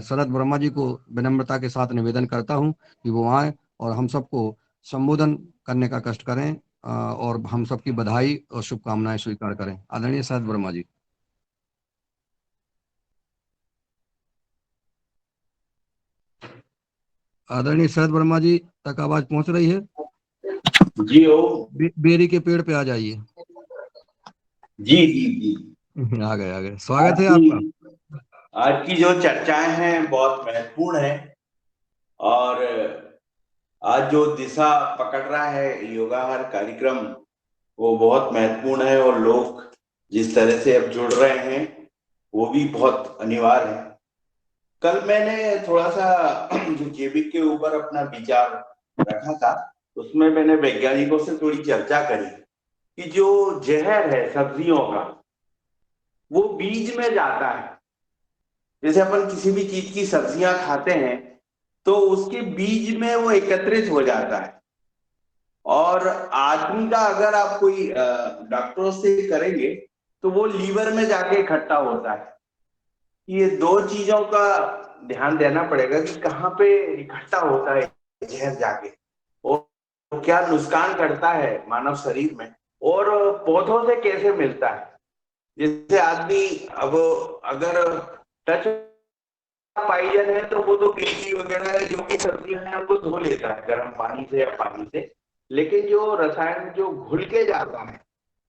शरद वर्मा जी को विनम्रता के साथ निवेदन करता हूँ कि वो आए और हम सबको संबोधन करने का कष्ट करें और हम सबकी बधाई और शुभकामनाएं स्वीकार करें। आदरणीय शरद वर्मा जी। आदरणीय शरद वर्मा जी तक आवाज पहुंच रही है? जी ओ बेरी के पेड़ पे आ जाइए। जी जी जी आ गए स्वागत है आपका। आज की जो चर्चाएं हैं बहुत महत्वपूर्ण है और आज जो दिशा पकड़ रहा है योगाहार कार्यक्रम वो बहुत महत्वपूर्ण है और लोग जिस तरह से अब जुड़ रहे हैं वो भी बहुत अनिवार्य है। कल मैंने थोड़ा सा जो जैविक के ऊपर अपना विचार रखा था, उसमें मैंने वैज्ञानिकों से थोड़ी चर्चा करी कि जो जहर है सब्जियों का वो बीज में जाता है। जैसे अपन किसी भी चीज की सब्जियां खाते हैं तो उसके बीज में वो एकत्रित हो जाता है, और आदमी का अगर आप कोई डॉक्टरों से करेंगे तो वो लीवर में जाके इकट्ठा होता है। ये 2 चीजों का ध्यान देना पड़ेगा कि कहाँ पे इकट्ठा होता है जहर जाके, और क्या नुकसान करता है मानव शरीर में, और पौधों से कैसे मिलता है। जैसे आदमी अब अगर टच पॉइजन है तो वो तो किडनी वगैरह है जो कि सब्जियां हैं उनको धो लेता है गर्म पानी से या पानी से, लेकिन जो रसायन जो घुल के जाता है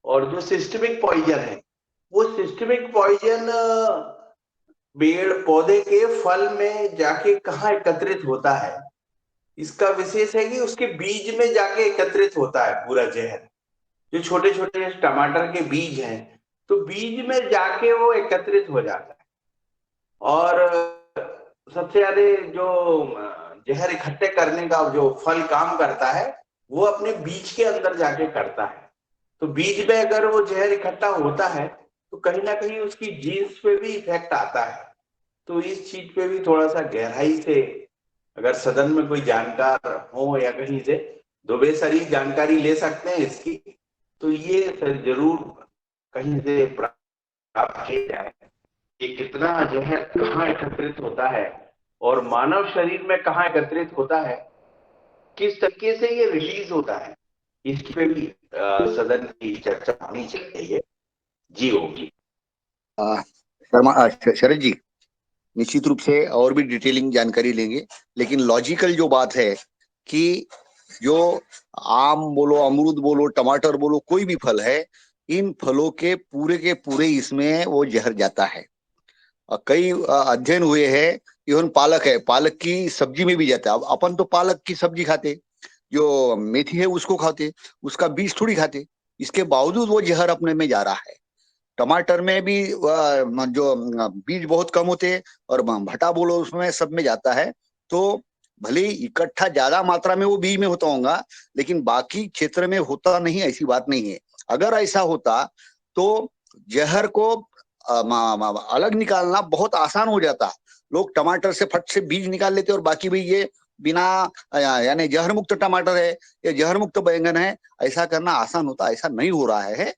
और जो सिस्टमिक पॉइजन है, वो सिस्टमिक पॉइजन पेड़ पौधे के फल में जाके कहाँ एकत्रित होता है, इसका विशेष है कि उसके बीज में जाके एकत्रित होता है पूरा जहर। जो छोटे छोटे टमाटर के बीज हैं तो बीज में जाके वो एकत्रित हो जाता है, और सबसे ज्यादा जो जहर इकट्ठे करने का जो फल काम करता है वो अपने बीज के अंदर जाके करता है। तो बीज में अगर वो जहर इकट्ठा होता है तो कहीं ना कहीं उसकी जीन्स पे भी इफेक्ट आता है। तो इस चीज पे भी थोड़ा सा गहराई से अगर सदन में कोई जानकार हो या कहीं से दुबे सर ही जानकारी ले सकते हैं इसकी, तो ये सर जरूर कहीं से प्राप्त किया जाए कि कितना जहर कहाँ एकत्रित होता है और मानव शरीर में कहाँ एकत्रित होता है, किस तरीके से ये रिलीज होता है, इस पे भी सदन की चर्चा होनी चाहिए। जी होगी शरद जी, निश्चित रूप से और भी डिटेलिंग जानकारी लेंगे, लेकिन लॉजिकल जो बात है कि जो आम बोलो, अमरूद बोलो, टमाटर बोलो, कोई भी फल है, इन फलों के पूरे इसमें वो जहर जाता है। कई अध्ययन हुए हैं, इवन पालक है, पालक की सब्जी में भी जाता है। अब अपन तो पालक की सब्जी खाते, जो मेथी है उसको खाते, उसका बीज थोड़ी खाते, इसके बावजूद वो जहर अपने में जा रहा है। टमाटर में भी जो बीज बहुत कम होते हैं, और भटा बोलो उसमें सब में जाता है। तो भले ही इकट्ठा ज्यादा मात्रा में वो बीज में होता होगा, लेकिन बाकी क्षेत्र में होता नहीं, ऐसी बात नहीं है। अगर ऐसा होता तो जहर को अलग निकालना बहुत आसान हो जाता। लोग टमाटर से फट से बीज निकाल लेते और बाकी भी ये बिना यानी जहर मुक्त टमाटर है या जहर मुक्त बैंगन है, ऐसा करना आसान होता। ऐसा नहीं हो रहा है।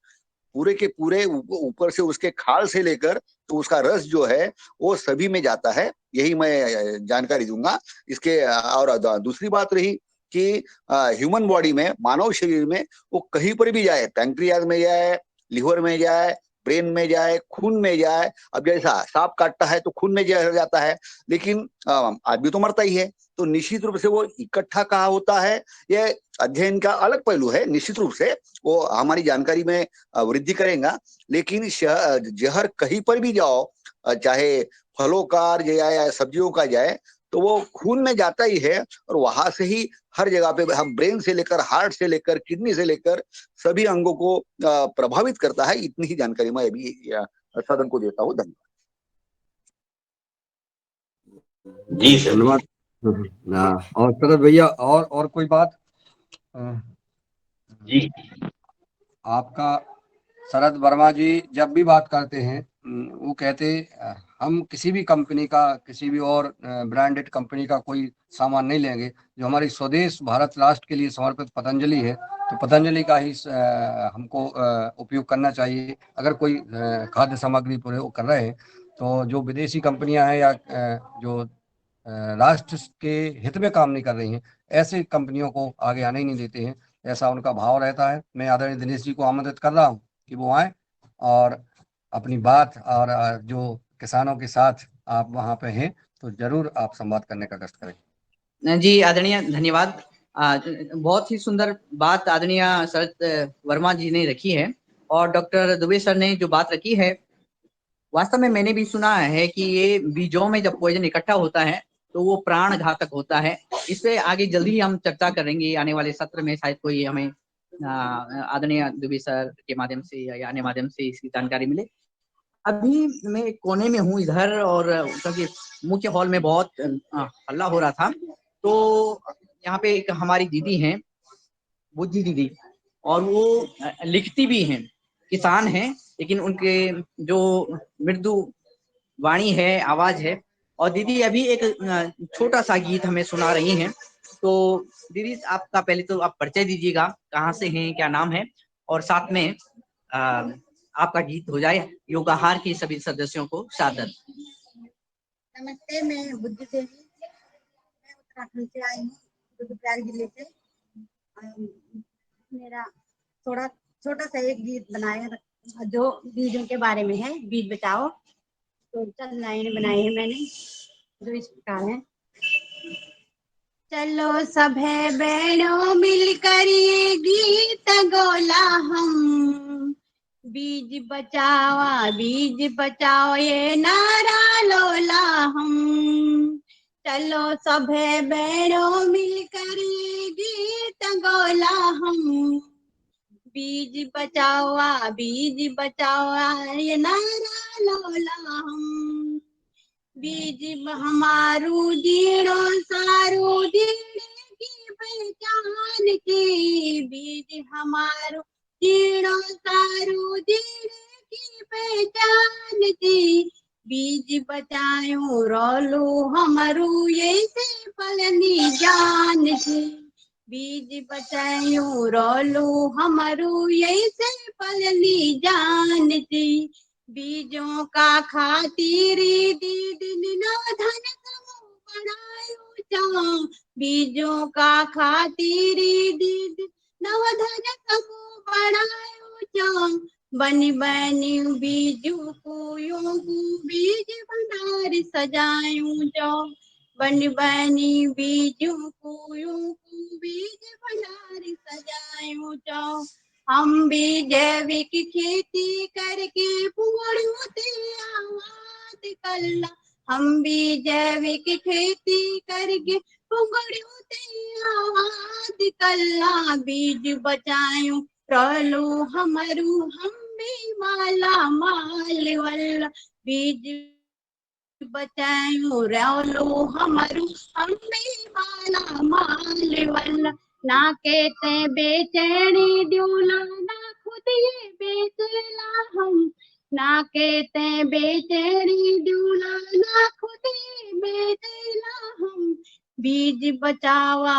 पूरे के पूरे ऊपर से उसके खाल से लेकर तो उसका रस जो है वो सभी में जाता है। यही मैं जानकारी दूंगा इसके। और दूसरी बात रही कि ह्यूमन बॉडी में, मानव शरीर में, वो कहीं पर भी जाए, पैंक्रियाज में जाए, लिवर में जाए, ब्रेन में जाए, खून में जाए। अब जैसा सांप काटता है तो खून में जहर जाता है, लेकिन आदमी तो मरता ही है। तो निश्चित रूप से वो इकट्ठा कहाँ होता है, ये अध्ययन का अलग पहलू है। निश्चित रूप से वो हमारी जानकारी में वृद्धि करेगा। लेकिन जहर कहीं पर भी जाओ, चाहे फलों का जाए या सब्जियों का जाए, तो वो खून में जाता ही है, और वहां से ही हर जगह पे, हम ब्रेन से लेकर, हार्ट से लेकर, किडनी से लेकर सभी अंगों को प्रभावित करता है। इतनी ही जानकारी मैं अभी सदन को देता हूँ। धन्यवाद। जी सर। धन्यवाद। और शरद भैया, और कोई बात? जी, आपका शरद वर्मा जी जब भी बात करते हैं वो कहते हम किसी भी कंपनी का, किसी भी और ब्रांडेड कंपनी का कोई सामान नहीं लेंगे। जो हमारी स्वदेश भारत राष्ट्र के लिए समर्पित पतंजलि है, तो पतंजलि का ही हमको उपयोग करना चाहिए। अगर कोई खाद्य सामग्री प्रयोग कर रहे हैं तो जो विदेशी कंपनियां हैं या जो राष्ट्र के हित में काम नहीं कर रही हैं, ऐसे कंपनियों को आगे आने ही नहीं देते हैं। ऐसा उनका भाव रहता है। मैं आदरणीय दिनेश जी को आमंत्रित कर रहा हूँ कि वो आए और अपनी बात, और जो किसानों के साथ आप वहाँ पे हैं तो जरूर आप संवाद करने का कष्ट करें। जी आदरणीय, धन्यवाद। बहुत ही सुंदर बात आदरणीय शरद वर्मा जी ने रखी है, और डॉक्टर दुबे सर ने जो बात रखी है, वास्तव में मैंने भी सुना है कि ये बीजों में जब पॉइजन इकट्ठा होता है तो वो प्राण घातक होता है। इस पे आगे जल्दी ही हम चर्चा करेंगे आने वाले सत्र में। शायद कोई हमें आदरणीय दुबे सर के माध्यम से या अन्य माध्यम से इसकी जानकारी मिले। अभी मैं एक कोने में हूँ इधर, और क्योंकि मुख्य हॉल में बहुत हल्ला हो रहा था, तो यहाँ पे एक हमारी दीदी हैं, बुद्धि दीदी, और वो लिखती भी हैं, किसान हैं, लेकिन उनके जो मृदु वाणी है, आवाज है। और दीदी अभी एक छोटा सा गीत हमें सुना रही हैं। तो दीदी आपका पहले तो आप परिचय दीजिएगा, कहाँ से हैं, क्या नाम है, और साथ में आपका गीत हो जाए। योगाहार के सभी सदस्यों को सादर। नमस्ते, मैं बुद्धि देवी, मैं उत्तराखंड से आई हूँ। रुद्रप्रयाग जिले से। मेरा थोड़ा छोटा सा एक गीत बनाया जो बीजों के बारे में है, बीज बचाओ। तो चंद लाइनें बनाई है मैंने जो इस प्रकार है। चलो सभे बहनों मिलकर ये गीत गोला हम, बीज बचाओ ये नारा लोला हम। चलो सभे बहनों मिलकर ये गीत गोला हम, बीज बचाओ ये नारा लोला हम। बीज हमारू जीणो सारू जीणे की पहचान की, बीज हमारू जीणो सारू जीणे की पहचान की। बीज बचायो रोलू हमारू ये से फलनी जान की, बीज बचायो रोलू हमारू ये से फलनी जान की। बीजों का खातिरी दीदिन नो धन समूह बनायो चाँ, बीजों का खातिरी दीदिन नो धन समूह बनायो चाँ। बनी बनी बीजू को योगू बीज भंडार सजायूं जो, बनी बनी बीजू को योगू बीज भंडार सजायूं जो। हम भी जैविक खेती करके पुंगड़ू ते आवाज कल्ला, हम भी जैविक खेती करके पुंगड़ू ते आवाज कल्ला। बीज बचायूं रोलू हमरू हम भी माला माल वल्ला, बीज बचायूं रोलू हमरू हम भी माला माल वल्ला। ना कहते बेचैनी द्यूला ना खुद ये बेचला हम, ना कहते बेचैनी द्यूला ना खुद ये बेचला हम। बीज बचावा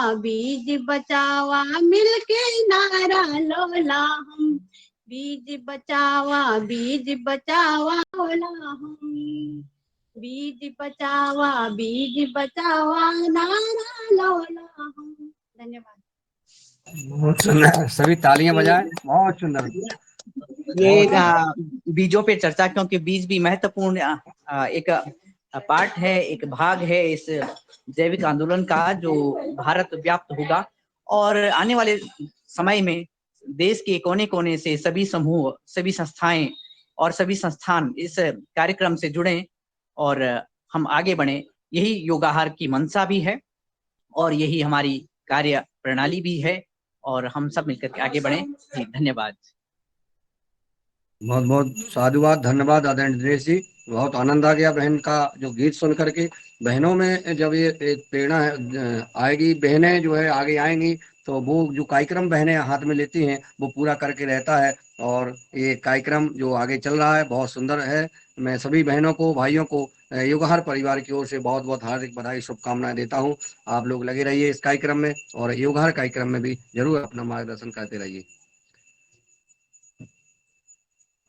मिलके नारा लोला हम, बीज बचावा लोला हम। बीज बचावा नारा लोला हम। धन्यवाद। बहुत सुंदर, सभी तालियां बजाएं, बहुत सुंदर। ये बीजों पे चर्चा, क्योंकि बीज भी महत्वपूर्ण एक पार्ट है, एक भाग है इस जैविक आंदोलन का जो भारत व्याप्त होगा। और आने वाले समय में देश के कोने कोने से सभी समूह, सभी संस्थाएं और सभी संस्थान इस कार्यक्रम से जुड़ें और हम आगे बढ़े। यही योगाहार की मंशा भी है और यही हमारी कार्य प्रणाली भी है, और हम सब मिलकर के आगे बढ़े। जी धन्यवाद। बहुत बहुत साधुवाद, धन्यवाद आदरणीय दिनेश जी। बहुत आनंद आ गया बहन का जो गीत सुन करके। बहनों में जब ये एक प्रेरणा आएगी, बहनें जो है आगे आएंगी, तो वो जो कार्यक्रम बहनें हाथ में लेती हैं वो पूरा करके रहता है। और ये कार्यक्रम जो आगे चल रहा है बहुत सुंदर है। मैं सभी बहनों को, भाइयों को युगहर परिवार की ओर से बहुत बहुत हार्दिक बधाई, शुभकामनाएं देता हूँ। आप लोग लगे रहिए इस कार्यक्रम में, और युगहर कार्यक्रम में भी जरूर अपना मार्गदर्शन करते रहिए।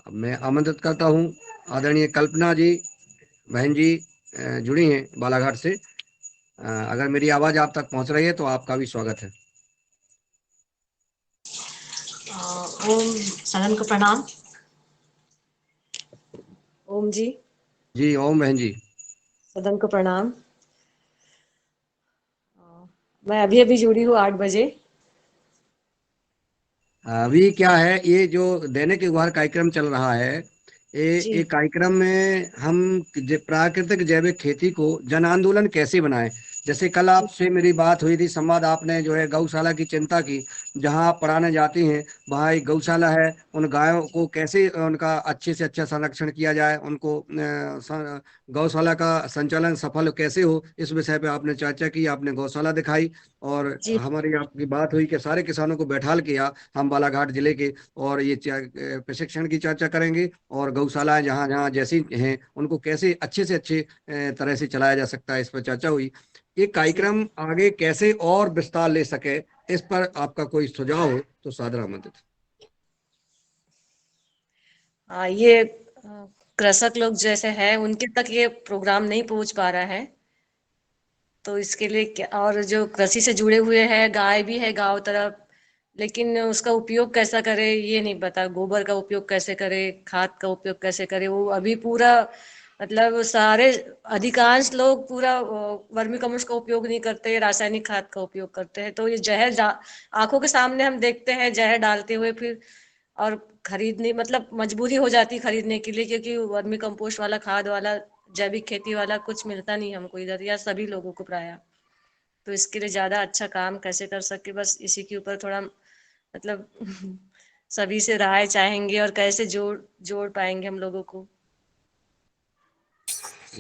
अब मैं आमंत्रित करता हूँ आदरणीय कल्पना जी, बहन जी जुड़ी हैं बालाघाट से। अगर मेरी आवाज आप तक पहुंच रही है तो आपका भी स्वागत है। ओम सदन को प्रणाम। ओम जी। जी ओम बहन जी। सदन को प्रणाम। मैं अभी जुड़ी हूँ 8 बजे। अभी क्या है, ये जो दैनिक युगहर कार्यक्रम चल रहा है, ये कार्यक्रम में हम प्राकृतिक जैविक खेती को जन आंदोलन कैसे बनाएं। जैसे कल आपसे मेरी बात हुई थी, संवाद आपने जो है गौशाला की चिंता की। जहां आप पढ़ाने जाती हैं वहाँ एक गौशाला है, उन गायों को कैसे उनका अच्छे से अच्छा संरक्षण किया जाए, उनको गौशाला का संचालन सफल कैसे हो, इस विषय पे आपने चर्चा की, आपने गौशाला दिखाई। और हमारी आपकी बात हुई कि सारे किसानों को बैठाल किया हम बालाघाट जिले के, और ये प्रशिक्षण की चर्चा करेंगे, और गौशालाएं जहाँ जहाँ जैसी हैं उनको कैसे अच्छे से अच्छे तरह से चलाया जा सकता है, इस पर चर्चा हुई। ये कार्यक्रम आगे कैसे और विस्तार ले सके, इस पर आपका कोई सुझाव हो तो सादर आमंत्रित। ये कृषक लोग जैसे हैं उनके तक ये प्रोग्राम नहीं पहुंच पा रहा है। तो इसके लिए क्या, और जो कृषि से जुड़े हुए हैं, गाय भी है गांव तरफ, लेकिन उसका उपयोग कैसा करे ये नहीं पता। गोबर का उपयोग कैसे करे, खाद का उपयोग कैसे करे, वो अभी पूरा मतलब सारे अधिकांश लोग पूरा वर्मी कम्पोस्ट का उपयोग नहीं करते, रासायनिक खाद का उपयोग करते हैं। तो ये आंखों के सामने हम देखते हैं जहर डालते हुए, फिर और खरीदने मतलब मजबूरी हो जाती है खरीदने के लिए, क्योंकि वर्मी कंपोस्ट वाला, खाद वाला, जैविक खेती वाला कुछ मिलता नहीं हमको इधर, या सभी लोगों को प्राय। तो इसके लिए ज्यादा अच्छा काम कैसे कर सके, बस इसी के ऊपर थोड़ा मतलब सभी से राय चाहेंगे, और कैसे जोड़ जोड़ पाएंगे हम लोगों को।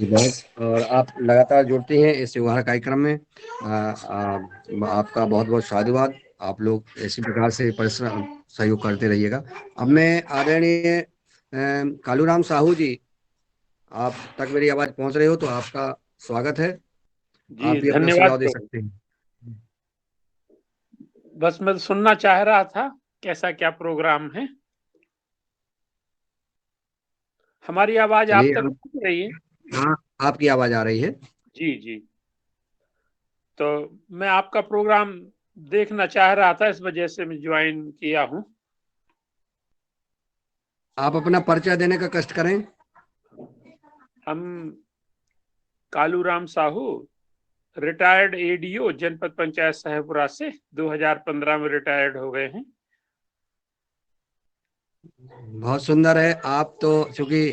बस, और आप लगातार जुड़ती हैं इस युवा कार्यक्रम में। आपका बहुत बहुत साधुवाद। आप लोग इसी प्रकार से परिश्रम सहयोग करते रहिएगा। अब मैं आदरणीय कालूराम साहू जी, आप तक मेरी आवाज पहुंच रही हो तो आपका स्वागत है। जी आप भी अपना धन्यवाद। सुझाव दे तो सकते हैं। बस मैं सुनना चाह रहा था कैसा क्या प्रोग्राम है। हमारी आवाज आप चलिए, तक पहुंच रही है? हाँ, आपकी आवाज आ रही है। जी जी। तो मैं आपका प्रोग्राम देखना चाह रहा था, इस वजह से मैं ज्वाइन किया हूँ। आप अपना परिचय देने का कष्ट करें। हम कालूराम साहू, रिटायर्ड एडीओ जनपद पंचायत साहेबपुरा से 2015 में रिटायर्ड हो गए हैं। बहुत सुंदर है। आप तो चूंकि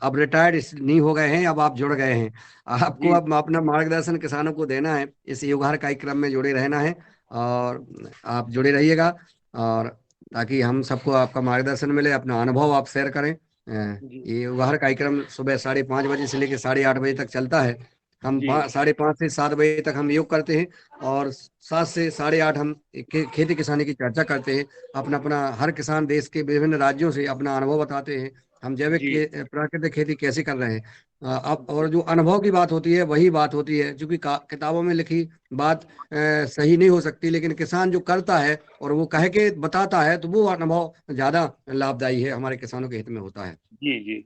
अब रिटायर्ड नहीं हो गए हैं, अब आप जुड़ गए हैं। आपको जी अब अपना मार्गदर्शन किसानों को देना है, इस युगाहार कार्यक्रम में जुड़े रहना है, और आप जुड़े रहिएगा, और ताकि हम सबको आपका मार्गदर्शन मिले, अपना अनुभव आप शेयर करें। जी ये युगाहार कार्यक्रम सुबह 5:30 बजे से लेकर 8:30 बजे तक चलता है। हम जी 5:30 से 7 बजे तक हम योग करते हैं, और 7 से 8:30 हम खेती किसानी की चर्चा करते हैं। अपना अपना हर किसान देश के विभिन्न राज्यों से अपना अनुभव बताते हैं, हम जैविक जी प्राकृतिक खेती कैसे कर रहे हैं। अब और जो अनुभव की बात होती है वही बात होती है, क्योंकि किताबों में लिखी बात सही नहीं हो सकती, लेकिन किसान जो करता है और वो कह के बताता है, तो वो अनुभव ज्यादा लाभदायी है, हमारे किसानों के हित में होता है। जी जी।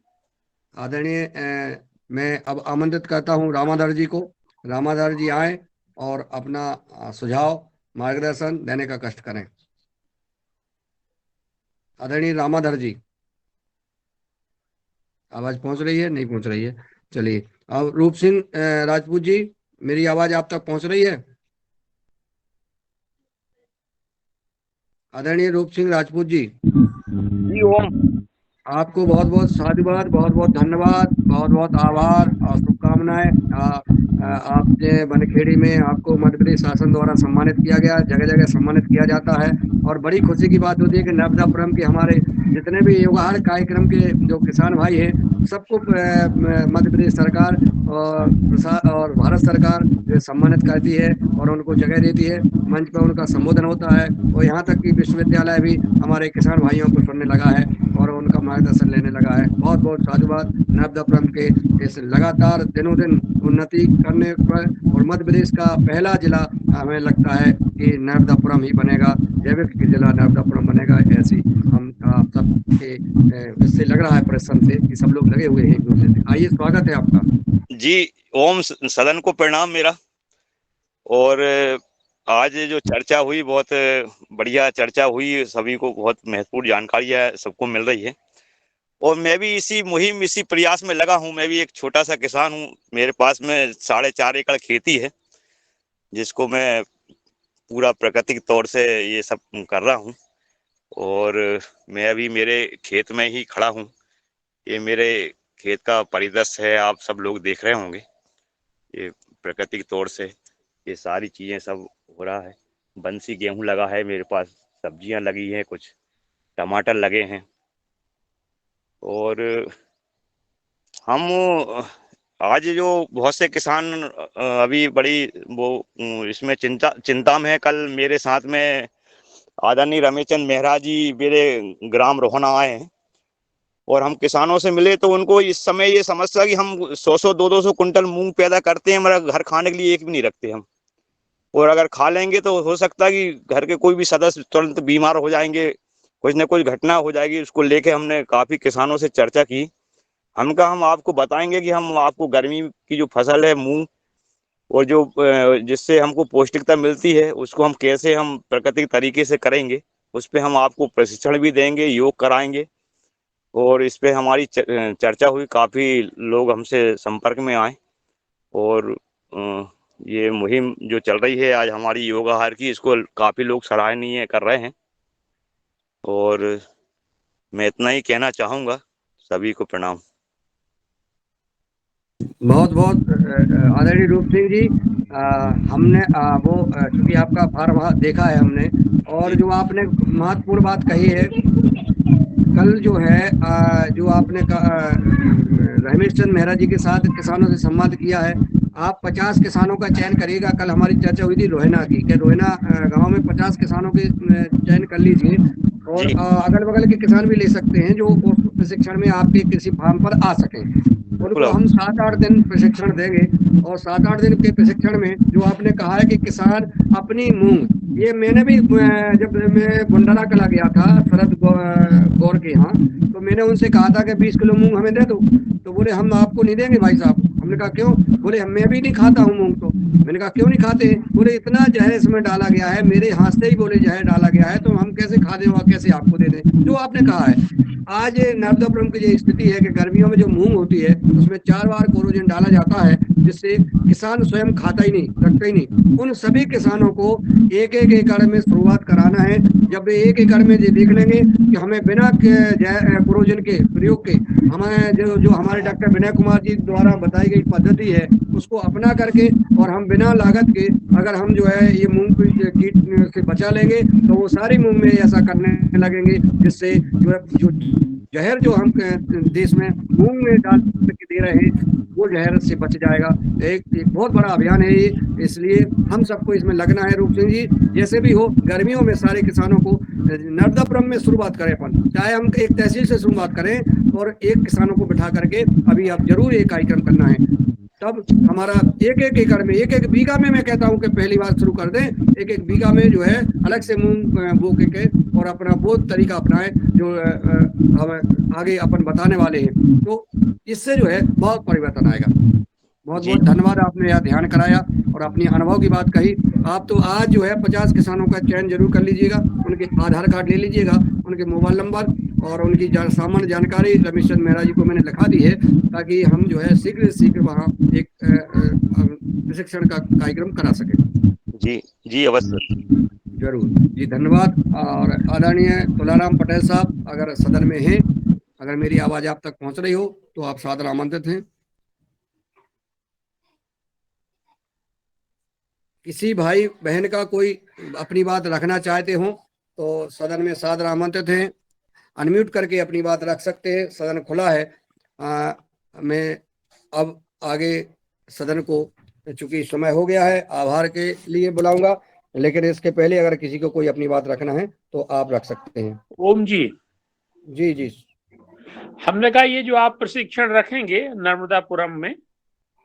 आदरणीय मैं अब आमंत्रित करता हूँ रामाधर जी को। रामाधर जी आए और अपना सुझाव मार्गदर्शन देने का कष्ट करें। आदरणीय रामाधर जी, आवाज पहुंच रही है? नहीं पहुंच रही है। चलिए, अब रूप सिंह राजपूत जी, मेरी आवाज आप तक पहुंच रही है? आदरणीय रूप सिंह राजपूत जी, जी ओम। आपको बहुत बहुत साधुवाद, बहुत बहुत धन्यवाद, बहुत बहुत आभार और शुभकामनाएं। आपने बनखेड़ी में आपको मध्य प्रदेश शासन द्वारा सम्मानित किया गया, जगह जगह सम्मानित किया जाता है, और बड़ी खुशी की बात होती है कि नर्मदापुरम के हमारे जितने भी युगाहार कार्यक्रम के जो किसान भाई हैं, सबको मध्य प्रदेश सरकार और भारत सरकार जो सम्मानित करती है और उनको जगह देती है, मंच पर उनका संबोधन होता है, और यहाँ तक कि विश्वविद्यालय भी हमारे किसान भाइयों को सुनने लगा है और उनका मार्गदर्शन लेने लगा है। बहुत बहुत साधुवाद नर्मदापुरम के इस लगातार दिनों दिन उन्नति करने पर, और मध्य प्रदेश का पहला जिला हमें लगता है कि नर्मदापुरम ही बनेगा, जैविक जिला नर्मदापुरम बनेगा। ऐसी हम आप सब के इससे लग रहा है परिश्रम से कि सब लोग लगे हुए हैं एक दूसरे से। आइए, स्वागत है आपका। जी ओम, सदन को प्रणाम मेरा। और आज जो चर्चा हुई, बहुत बढ़िया चर्चा हुई, सभी को बहुत महत्वपूर्ण जानकारियां सबको मिल रही है, और मैं भी इसी मुहिम, इसी प्रयास में लगा हूं। मैं भी एक छोटा सा किसान हूं, मेरे पास में 4.5 एकड़ खेती है, जिसको मैं पूरा प्राकृतिक तौर से ये सब कर रहा हूं। और मैं अभी मेरे खेत में ही खड़ा हूं। ये मेरे खेत का परिदृश्य है, आप सब लोग देख रहे होंगे। ये प्राकृतिक तौर से ये सारी चीजें सब हो रहा है। बंसी गेहूं लगा है मेरे पास, सब्जियां लगी हैं, कुछ टमाटर लगे हैं। और हम आज जो बहुत से किसान अभी बड़ी वो इसमें चिंता में है। कल मेरे साथ में आदरणीय रमेशचंद मेहरा जी मेरे ग्राम रोहना आए हैं, और हम किसानों से मिले, तो उनको इस समय ये समस्या कि हम 100-100 200 कुंटल मूंग पैदा करते हैं, हमारा घर खाने के लिए एक भी नहीं रखते हम, और अगर खा लेंगे तो हो सकता है कि घर के कोई भी सदस्य तुरंत बीमार हो जाएंगे, कुछ न कुछ घटना हो जाएगी। उसको लेके हमने काफी किसानों से चर्चा की। हम आपको बताएंगे कि हम आपको गर्मी की जो फसल है मूंग, और जो जिससे हमको पौष्टिकता मिलती है उसको हम कैसे हम प्राकृतिक तरीके से करेंगे, उस पे हम आपको प्रशिक्षण भी देंगे, योग कराएंगे। और इस पे हमारी चर्चा हुई, काफ़ी लोग हमसे संपर्क में आए और ये मुहिम जो चल रही है आज हमारी योगाहार की, इसको काफ़ी लोग सराहनीय कर रहे हैं। और मैं इतना ही कहना चाहूँगा, सभी को प्रणाम। बहुत बहुत आदरणीय रूप सिंह जी, हमने चूंकि आपका फार्म देखा है हमने, और जो आपने महत्वपूर्ण बात कही है, कल जो है जो आपने रमेश चंद मेहरा जी के साथ किसानों से संवाद किया है, आप 50 किसानों का चयन करिएगा। कल हमारी चर्चा हुई थी रोहिना की, कि रोहिना गांव में 50 किसानों के चयन कर लीजिए, और अगल बगल के किसान भी ले सकते हैं जो प्रशिक्षण में आपके कृषि फार्म पर आ सकें। उनको हम 7-8 दिन प्रशिक्षण देंगे, और 7-8 दिन के प्रशिक्षण में जो आपने कहा है कि किसान अपनी मूंग, ये मैंने भी जब मैं गुंडला कला गया था शरद गौर के यहाँ, तो मैंने उनसे कहा था कि 20 किलो मूंग हमें दे दो, तो बोले हम आपको नहीं देंगे भाई साहब। हमने कहा क्यों? बोले मैं भी नहीं खाता हूँ मूंग। तो मैंने कहा क्यों नहीं खाते? बोले इतना जहर इसमें डाला गया है, मेरे हाथ से ही बोले जहर डाला गया है, तो हम कैसे खा दें और कैसे आपको दे दें। जो आपने कहा है, आज नर्मदापुरम की जो स्थिति है कि गर्मियों में जो मूंग होती है उसमें 4 बार कोरोजन डाला जाता है, जिससे किसान स्वयं खाता ही नहीं, रखता ही नहीं। उन सभी किसानों को 1-1 एकड़ में शुरुआत कराना है। जब 1 एकड़ में ये देख लेंगे कि हमें बिना कोरोजन के प्रयोग के, हमें जो हमारे डॉक्टर विनय कुमार जी द्वारा बताई गई पद्धति है उसको अपना करके, और हम बिना लागत के अगर हम जो है ये मूंग कीट से बचा लेंगे, तो वो सारी मूंग में ऐसा करने लगेंगे, जिससे जो जहर जो हम देश में मूंग में डाल के दे रहे हैं वो जहर से बच जाएगा। एक बहुत बड़ा अभियान है ये, इसलिए हम सबको इसमें लगना है। रूप सिंह जी, जैसे भी हो गर्मियों में सारे किसानों को नर्मदापुरम में शुरुआत करें अपन, चाहे हम एक तहसील से शुरुआत करें और एक किसानों को बिठा करके अभी आप जरूर एक कार्यक्रम करना है। तब हमारा 1-1 एकड़ में, 1-1 बीघा में, मैं कहता हूं कि पहली बार शुरू कर दें। 1-1 बीघा में जो है अलग से मूंग बो के और अपना वो तरीका अपनाएं जो हम आगे अपन बताने वाले हैं, तो इससे जो है बहुत परिवर्तन आएगा। बहुत बहुत धन्यवाद, आपने यह ध्यान कराया और अपनी अनुभव की बात कही। आप तो आज जो है 50 किसानों का चयन जरूर कर लीजिएगा, उनके आधार कार्ड ले लीजिएगा, उनके मोबाइल नंबर और उनकी सामान्य जानकारी रमेश चंद मेहरा जी को मैंने लिखा दी है, ताकि हम जो है शीघ्र से शीघ्र वहाँ एक प्रशिक्षण का कार्यक्रम करा सकें। जी जी अवश्य, जरूर जी, धन्यवाद। और आदरणीय तुलाराम पटेल साहब अगर सदन में हैं, अगर मेरी आवाज आप तक पहुंच रही हो तो आप सादर आमंत्रित हैं। किसी भाई बहन का कोई अपनी बात रखना चाहते हो तो सदन में सादर आमंत्रित हैं, अनम्यूट करके अपनी बात रख सकते हैं, सदन खुला है। मैं अब आगे सदन को, चूंकि समय हो गया है, आभार के लिए बुलाऊंगा, लेकिन इसके पहले अगर किसी को कोई अपनी बात रखना है तो आप रख सकते हैं। ओम जी। जी जी, हमने कहा ये जो आप प्रशिक्षण रखेंगे नर्मदापुरम में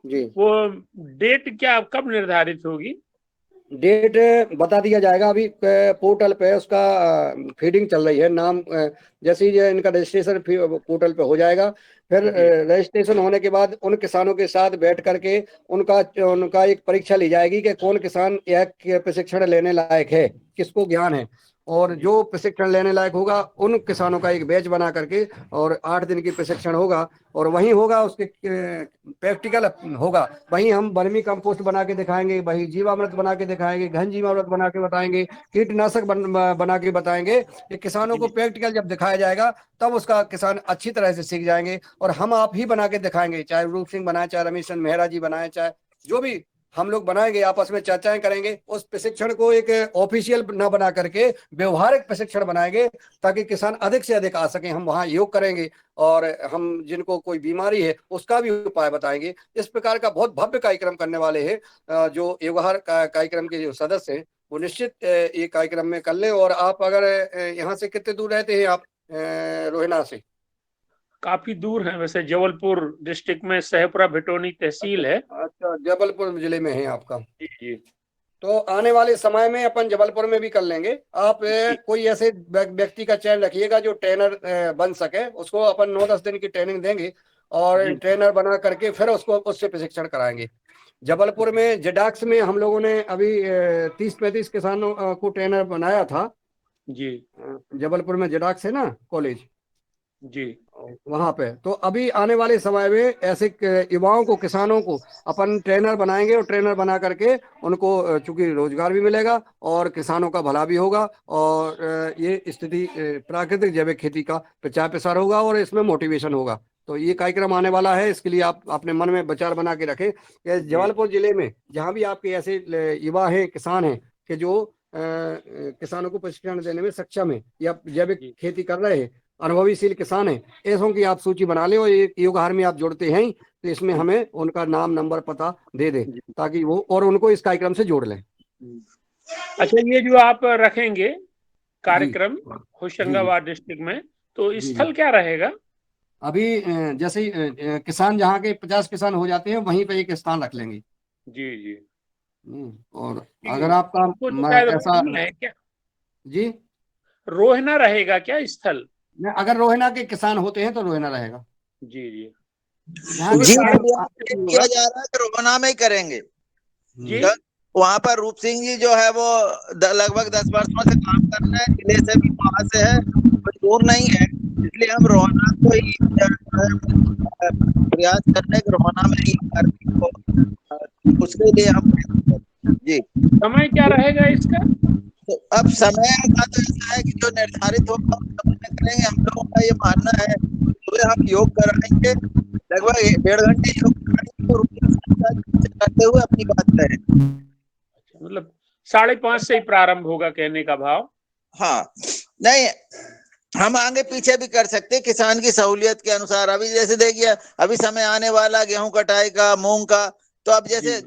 जी, वो डेट क्या कब निर्धारित होगी? डेट बता दिया जाएगा। अभी पोर्टल पे उसका फीडिंग चल रही है। नाम जैसे ही इनका रजिस्ट्रेशन पोर्टल पे हो जाएगा, फिर रजिस्ट्रेशन होने के बाद उन किसानों के साथ बैठ करके उनका एक परीक्षा ली जाएगी कि कौन किसान यह प्रशिक्षण लेने लायक है, किसको ज्ञान है, और जो प्रशिक्षण लेने लायक होगा उन किसानों का एक बैच बना करके और 8 दिन की प्रशिक्षण होगा, और वहीं होगा उसके प्रैक्टिकल होगा। वहीं हम वर्मी कंपोस्ट बना के दिखाएंगे, वहीं जीवामृत बना के दिखाएंगे, घन जीवामृत बना के बताएंगे, कीटनाशक बना के बताएंगे। ये किसानों को प्रैक्टिकल जब दिखाया जाएगा तब उसका किसान अच्छी तरह से सीख जाएंगे, और हम आप ही बना के दिखाएंगे, चाहे रूप सिंह बनाए, चाहे रमेश चंद मेहरा जी बनाए, चाहे जो भी हम लोग बनाएंगे, आपस में चर्चाएं करेंगे। उस प्रशिक्षण को एक ऑफिशियल ना बना करके व्यवहारिक प्रशिक्षण बनाएंगे, ताकि किसान अधिक से अधिक आ सके। हम वहाँ योग करेंगे और हम जिनको कोई बीमारी है उसका भी उपाय बताएंगे। इस प्रकार का बहुत भव्य कार्यक्रम करने वाले हैं। जो योगाहार कार्यक्रम के जो सदस्य हैं वो निश्चित ये कार्यक्रम में कर लें। और आप अगर यहाँ से कितने दूर रहते हैं आप? रोहिना से काफी दूर है वैसे, जबलपुर डिस्ट्रिक्ट में सहपुरा भिटोनी तहसील है। अच्छा, जबलपुर जिले में है आपका? जी। तो आने वाले समय में अपन जबलपुर में भी कर लेंगे। आप कोई ऐसे व्यक्ति का चयन रखिएगा जो ट्रेनर बन सके, उसको अपन 9-10 दिन की ट्रेनिंग देंगे और ट्रेनर बना करके फिर उसको उससे प्रशिक्षण कराएंगे। जबलपुर में जेडाक्स में हम लोगों ने अभी 30-35 किसानों को ट्रेनर बनाया था। जी जबलपुर में जेडाक्स है ना कॉलेज, जी वहां पे। तो अभी आने वाले समय में ऐसे युवाओं को, किसानों को अपन ट्रेनर बनाएंगे, और ट्रेनर बना करके उनको चूंकि रोजगार भी मिलेगा और किसानों का भला भी होगा, और ये स्थिति प्राकृतिक जैविक खेती का प्रचार प्रसार होगा और इसमें मोटिवेशन होगा। तो ये कार्यक्रम आने वाला है, इसके लिए आप अपने मन में विचार बना के रखें कि जबलपुर जिले में जहां भी आपके ऐसे युवा हैं, किसान हैं कि जो किसानों को प्रशिक्षण देने में सक्षम है या जैविक खेती कर रहे हैं, अनुभवीशील किसान हैं, ऐसों की आप सूची बना लें और एक योगहार में आप जोड़ते हैं तो इसमें हमें उनका नाम, नंबर, पता दे दें ताकि वो और उनको इस कार्यक्रम से जोड़ लें। अच्छा, ये जो आप रखेंगे कार्यक्रम होशंगाबाद डिस्ट्रिक्ट में, तो स्थल क्या रहेगा? अभी जैसे किसान जहाँ के 50 किसान हो जाते हैं वहीं पे एक स्थान रख लेंगे। जी जी। और अगर आपका ऐसा है क्या जी, रोहना रहेगा क्या स्थल? अगर रोहना के किसान होते हैं तो रोहना रहेगा। जी जी। जी किया जा रहा है कि रोहना में ही करेंगे जी। वहाँ पर रूप सिंह जी जो है वो लगभग 10 वर्षों से काम कर रहे हैं, जिले से भी वहां से है, कोई दूर नहीं है, इसलिए हम रोहना को ही प्रयास करने के रोहना में ही करने, उसके लिए हम जी। समय क्या रहेगा इसका? तो अब समय का तो ऐसा है कि जो निर्धारित होगा करेंगे। हम लोगों का ये मानना है सुबह हम योग कराएंगे, लगभग 1.5 घंटे योग करते हुए अपनी बात करें। मतलब 5:30 से ही प्रारंभ होगा कहने का भाव? हाँ, नहीं हम आगे पीछे भी कर सकते हैं किसान की सहूलियत के अनुसार। अभी जैसे देखिए अभी समय आने वाला गेहूं कटाई का, मूंग का, तो अब जैसे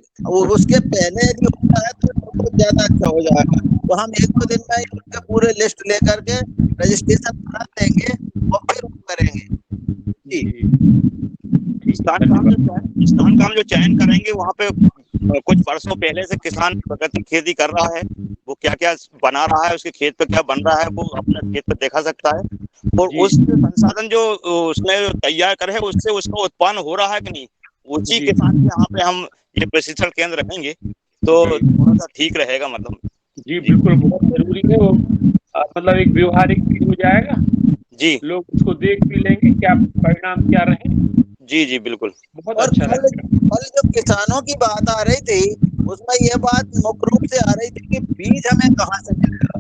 उसके पहले यदि होता है तो बहुत ज्यादा अच्छा हो जाएगा। तो हम 1-2 दिन में उसके पूरे लिस्ट लेकर के रजिस्ट्रेशन करा देंगे और फिर करेंगे। स्थान का हम जो चयन करेंगे वहाँ पे कुछ वर्षों पहले से किसान प्राकृतिक खेती कर रहा है, वो क्या क्या बना रहा है, उसके खेत पे क्या बन रहा है, वो अपने खेत पे देखा सकता है, और उस संसाधन जो उसने तैयार करे है उससे उसका उत्पन्न हो रहा है कि नहीं, उसी किसान के यहाँ पे हम ये प्रशिक्षण केंद्र रखेंगे तो थोड़ा सा ठीक रहेगा। मतलब जी बिल्कुल, बहुत जरूरी है वो, मतलब एक व्यवहारिक भी हो जाएगा जी, लोग उसको देख भी लेंगे क्या परिणाम क्या रहे। जी जी बिल्कुल, बहुत अच्छा कल जब किसानों की बात आ रही थी उसमें यह बात मुख्य रूप से आ रही थी कि बीज हमें कहाँ से मिलेगा।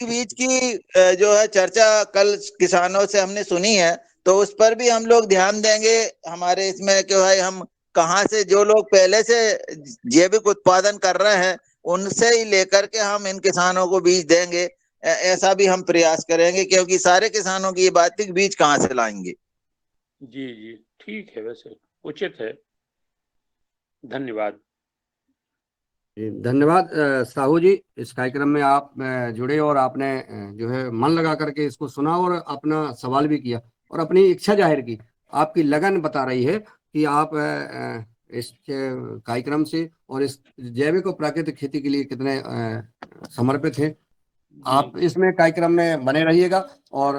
बीज की जो है चर्चा कल किसानों से हमने सुनी है, तो उस पर भी हम लोग ध्यान देंगे। हमारे इसमें क्यों है, हम कहाँ से जो लोग पहले से जैविक उत्पादन कर रहे हैं उनसे ही लेकर के हम इन किसानों को बीज देंगे, ऐसा भी हम प्रयास करेंगे, क्योंकि सारे किसानों की ये बात थी कि बीज कहाँ से लाएंगे। जी जी ठीक है, वैसे उचित है। धन्यवाद। धन्यवाद साहू जी, इस कार्यक्रम में आप जुड़े और आपने जो है मन लगा करके इसको सुना और अपना सवाल भी किया और अपनी इच्छा जाहिर की। आपकी लगन बता रही है कि आप इस कार्यक्रम से और इस जैविक और प्राकृतिक खेती के लिए कितने समर्पित हैं। आप इसमें कार्यक्रम में बने रहिएगा और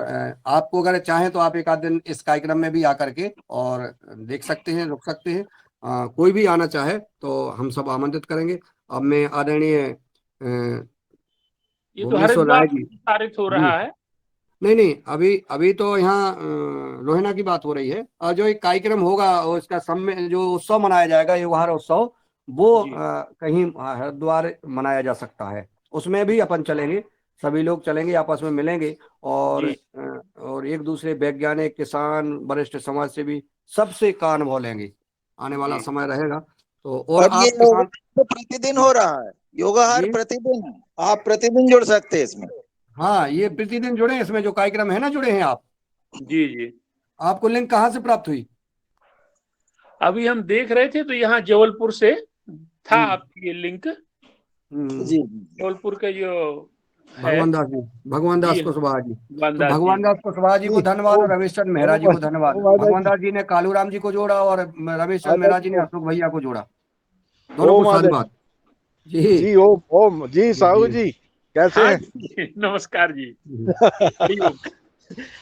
आपको अगर चाहें तो आप एक आध दिन इस कार्यक्रम में भी आकर के और देख सकते हैं, रुक सकते हैं। कोई भी आना चाहे तो हम सब आमंत्रित करेंगे। अब मैं आदरणीय ये तो हरिद्वार जी प्रसारित हो रहा है। नहीं, अभी तो यहाँ रोहिना की बात हो रही है। और जो एक कार्यक्रम होगा और इसका जो उत्सव मनाया जाएगा, युवहार उत्सव, वो कहीं हरिद्वार मनाया जा सकता है। उसमें भी अपन चलेंगे, सभी लोग चलेंगे, आपस में मिलेंगे और एक दूसरे वैज्ञानिक, किसान, वरिष्ठ समाज से भी सबसे का अनुभव लेंगे। आने वाला समय रहेगा तो और आप ये तो प्रतिदिन हो रहा है, योगाहार प्रतिदिन है, आप प्रतिदिन जुड़ सकते हैं इसमें। हाँ, ये प्रतिदिन जुड़े, इसमें जो कार्यक्रम है ना, जुड़े हैं आप। जी जी। आपको लिंक कहाँ से प्राप्त हुई? अभी हम देख रहे थे तो यहाँ जबलपुर से था आपकी ये लिंक। जी, जबलपुर के जो भगवान दास कुशवाहा जी, तो भगवान दास कुशवाहा जी को धन्यवाद और रमेश चंद्र मेहरा जी को धन्यवाद। भगवान दास जी ने कालूराम जी को जोड़ा और रमेश चंद्र मेहरा जी ने अशोक भैया को जोड़ा। दोनों को धन्यवाद जी। ओम जी। साहू जी कैसे हैं? नमस्कार जी।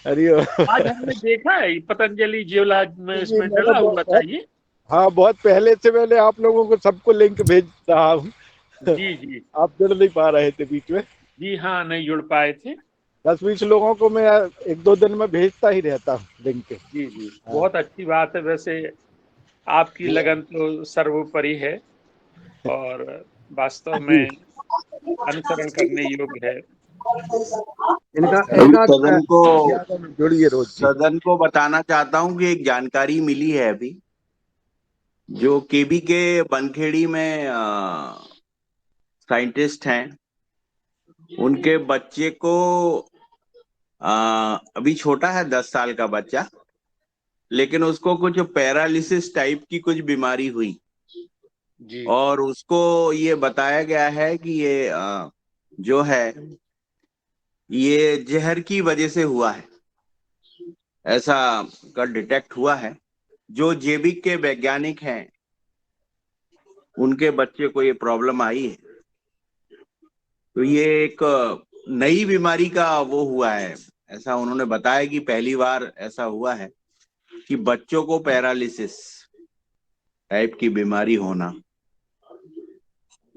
हरिओम। आज हमने देखा है पतंजलि ज्वेलर्स में इसमें डला हुआ था ये। हाँ, बहुत पहले से मैंने आप लोगों को सबको लिंक भेज रहा हूँ। जी जी आप जुड़ नहीं पा रहे थे बीच में। जी, हाँ नहीं जुड़ पाए थे। 10-20 लोगों को मैं 1-2 दिन में भेजता ही रहता हूँ लिंक। जी जी, हाँ। बहुत अच्छी बात है। वैसे आपकी लगन तो सर्वोपरि है और वास्तव जी। में अनुसरण करने योग्य है। इनका अभी इनका जुड़िए रोज जी। सदन को बताना चाहता हूँ कि एक जानकारी मिली है अभी, जो केबी के बनखेड़ी में साइंटिस्ट हैं, उनके बच्चे को अभी छोटा है, 10 साल का बच्चा, लेकिन उसको कुछ पैरालिसिस टाइप की कुछ बीमारी हुई जी और उसको ये बताया गया है कि ये जो है ये जहर की वजह से हुआ है, ऐसा कर डिटेक्ट हुआ है। जो जैविक के वैज्ञानिक हैं उनके बच्चे को ये प्रॉब्लम आई है, तो ये एक नई बीमारी का वो हुआ है, ऐसा उन्होंने बताया कि पहली बार ऐसा हुआ है कि बच्चों को पैरालिसिस टाइप की बीमारी होना।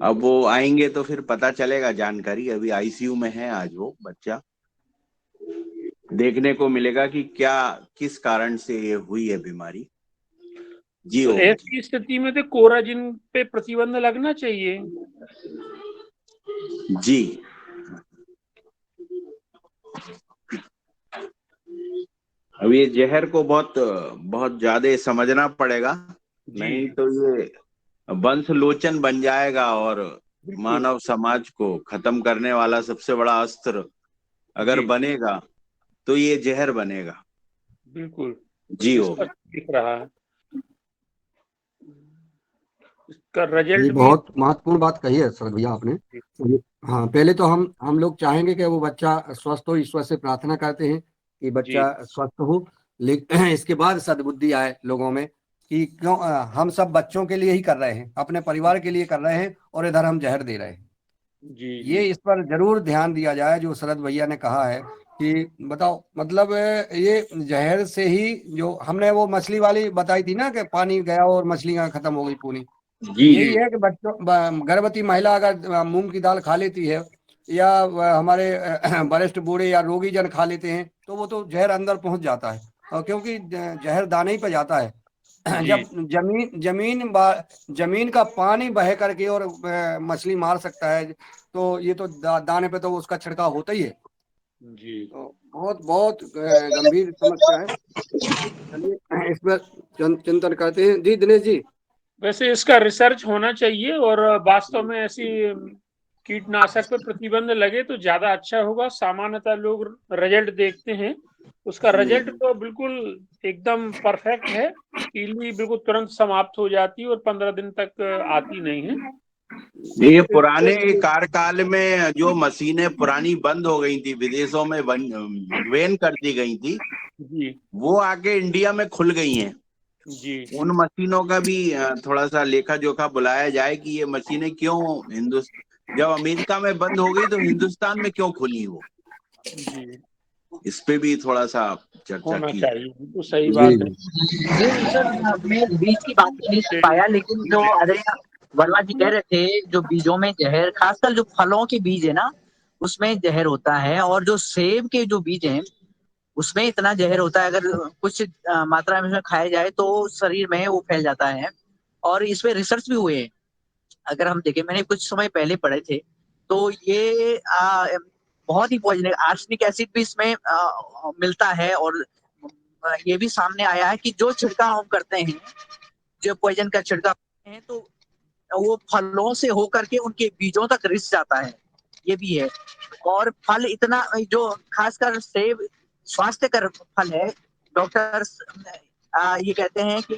अब वो आएंगे तो फिर पता चलेगा जानकारी। अभी आईसीयू में है आज वो बच्चा, देखने को मिलेगा कि क्या किस कारण से ये हुई है बीमारी। जी तो ओम ऐसी स्थिति में तो कोराजिन पे प्रतिबंध लगना चाहिए। जी। अब ये जहर को बहुत बहुत ज्यादा समझना पड़ेगा, नहीं तो ये वंशलोचन बन जाएगा और मानव समाज को खत्म करने वाला सबसे बड़ा अस्त्र अगर जी बनेगा तो ये जहर बनेगा। बिल्कुल जी ओम। स्पष्ट दिख रहा है। इसका ये रिजल्ट भी बहुत महत्वपूर्ण बात कही है सर भैया आपने। हाँ, पहले तो हम लोग चाहेंगे कि वो बच्चा स्वस्थ हो, ईश्वर से प्रार्थना करते हैं कि जी बच्चा स्वस्थ हो, लेकिन इसके बाद सद्बुद्धि आए लोगों में कि क्यों हम सब बच्चों के लिए ही कर रहे हैं, अपने परिवार के लिए कर रहे हैं और इधर हम जहर दे रहे हैं। जी ये जी इस पर जरूर ध्यान दिया जाए, जो शरद भैया ने कहा है कि बताओ, मतलब ये जहर से ही, जो हमने वो मछली वाली बताई थी ना कि पानी गया और मछलियां खत्म हो गई पूरी, जी यही है कि बच्चों गर्भवती महिला अगर मूंग की दाल खा लेती है या हमारे वरिष्ठ बूढ़े या रोगी जन खा लेते हैं तो वो तो जहर अंदर पहुंच जाता है, और क्योंकि जहर दाने ही पे जाता है। जी जब जमीन का पानी बह करके और मछली मार सकता है, तो ये तो दाने पे तो उसका छिड़काव होता ही है। जी तो बहुत बहुत गंभीर समस्या है। चलिए इस पर चिंतन करते हैं। जी दिनेश जी। वैसे इसका रिसर्च होना चाहिए और वास्तव में ऐसी कीटनाशक पे प्रतिबंध लगे तो ज्यादा अच्छा होगा। सामान्यतः लोग रिजल्ट देखते हैं, उसका रिजल्ट तो बिल्कुल एकदम परफेक्ट है। कीली बिल्कुल तुरंत समाप्त हो जाती है और 15 दिन तक आती नहीं है। ये तो पुराने इसको कार्यकाल में जो मशीनें पुरानी बंद हो गई थी, विदेशों में बैन कर दी गई थी, जी वो आके इंडिया में खुल गई हैं। जी उन मशीनों का भी थोड़ा सा लेखा जोखा बुलाया जाए कि ये मशीनें क्यों जब अमेरिका में बंद हो गई तो हिंदुस्तान में क्यों खुली वो, जी इस पे भी थोड़ा सा चर्चा होना की चाहिए, बिल्कुल सही जी बात है। जी सर, मैं बीज की बात नहीं कर पाया, लेकिन जो आदरणीय वर्मा जी कह रहे थे, जो बीजों में जहर, खासकर जो फलों के बीज है ना, उसमें जहर होता है, और जो सेब के जो बीज हैं उसमें इतना जहर होता है, अगर कुछ मात्रा में उसमें खाया जाए तो शरीर में वो फैल जाता है। और इस पे रिसर्च भी हुए हैं। अगर हम देखें, मैंने कुछ समय पहले पढ़े थे, तो ये बहुत ही पॉइजन, आर्सेनिक एसिड भी इसमें मिलता है। और ये भी सामने आया है कि जो छिड़काव हम करते हैं, जो पॉइजन का छिड़काव करते हैं, तो वो फलों से होकर के उनके बीजों तक रिस जाता है, ये भी है। और फल इतना, जो खासकर सेब स्वास्थ्यकर फल है। डॉक्टर ये कहते हैं कि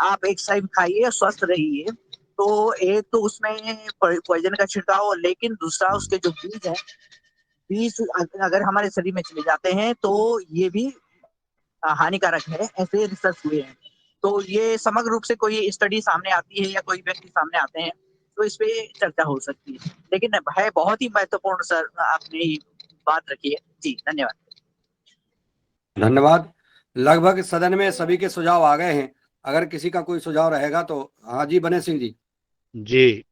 आप एक सेब खाइए, स्वस्थ रहिए। तो एक तो उसमें पॉइजन का छिड़काव, लेकिन दूसरा उसके जो बीज है, बीज अगर हमारे शरीर में चले जाते हैं तो ये भी हानिकारक है, ऐसे रिसर्च हुए हैं। तो ये समग्र रूप से कोई स्टडी सामने आती है या कोई व्यक्ति सामने आते हैं तो इस पे चर्चा हो सकती है, लेकिन है बहुत ही महत्वपूर्ण सर, आपने ये बात रखी है। जी धन्यवाद। धन्यवाद। लगभग सदन में सभी के सुझाव आ गए हैं। अगर किसी का कोई सुझाव रहेगा तो। हाँ जी बने सिंह जी, जी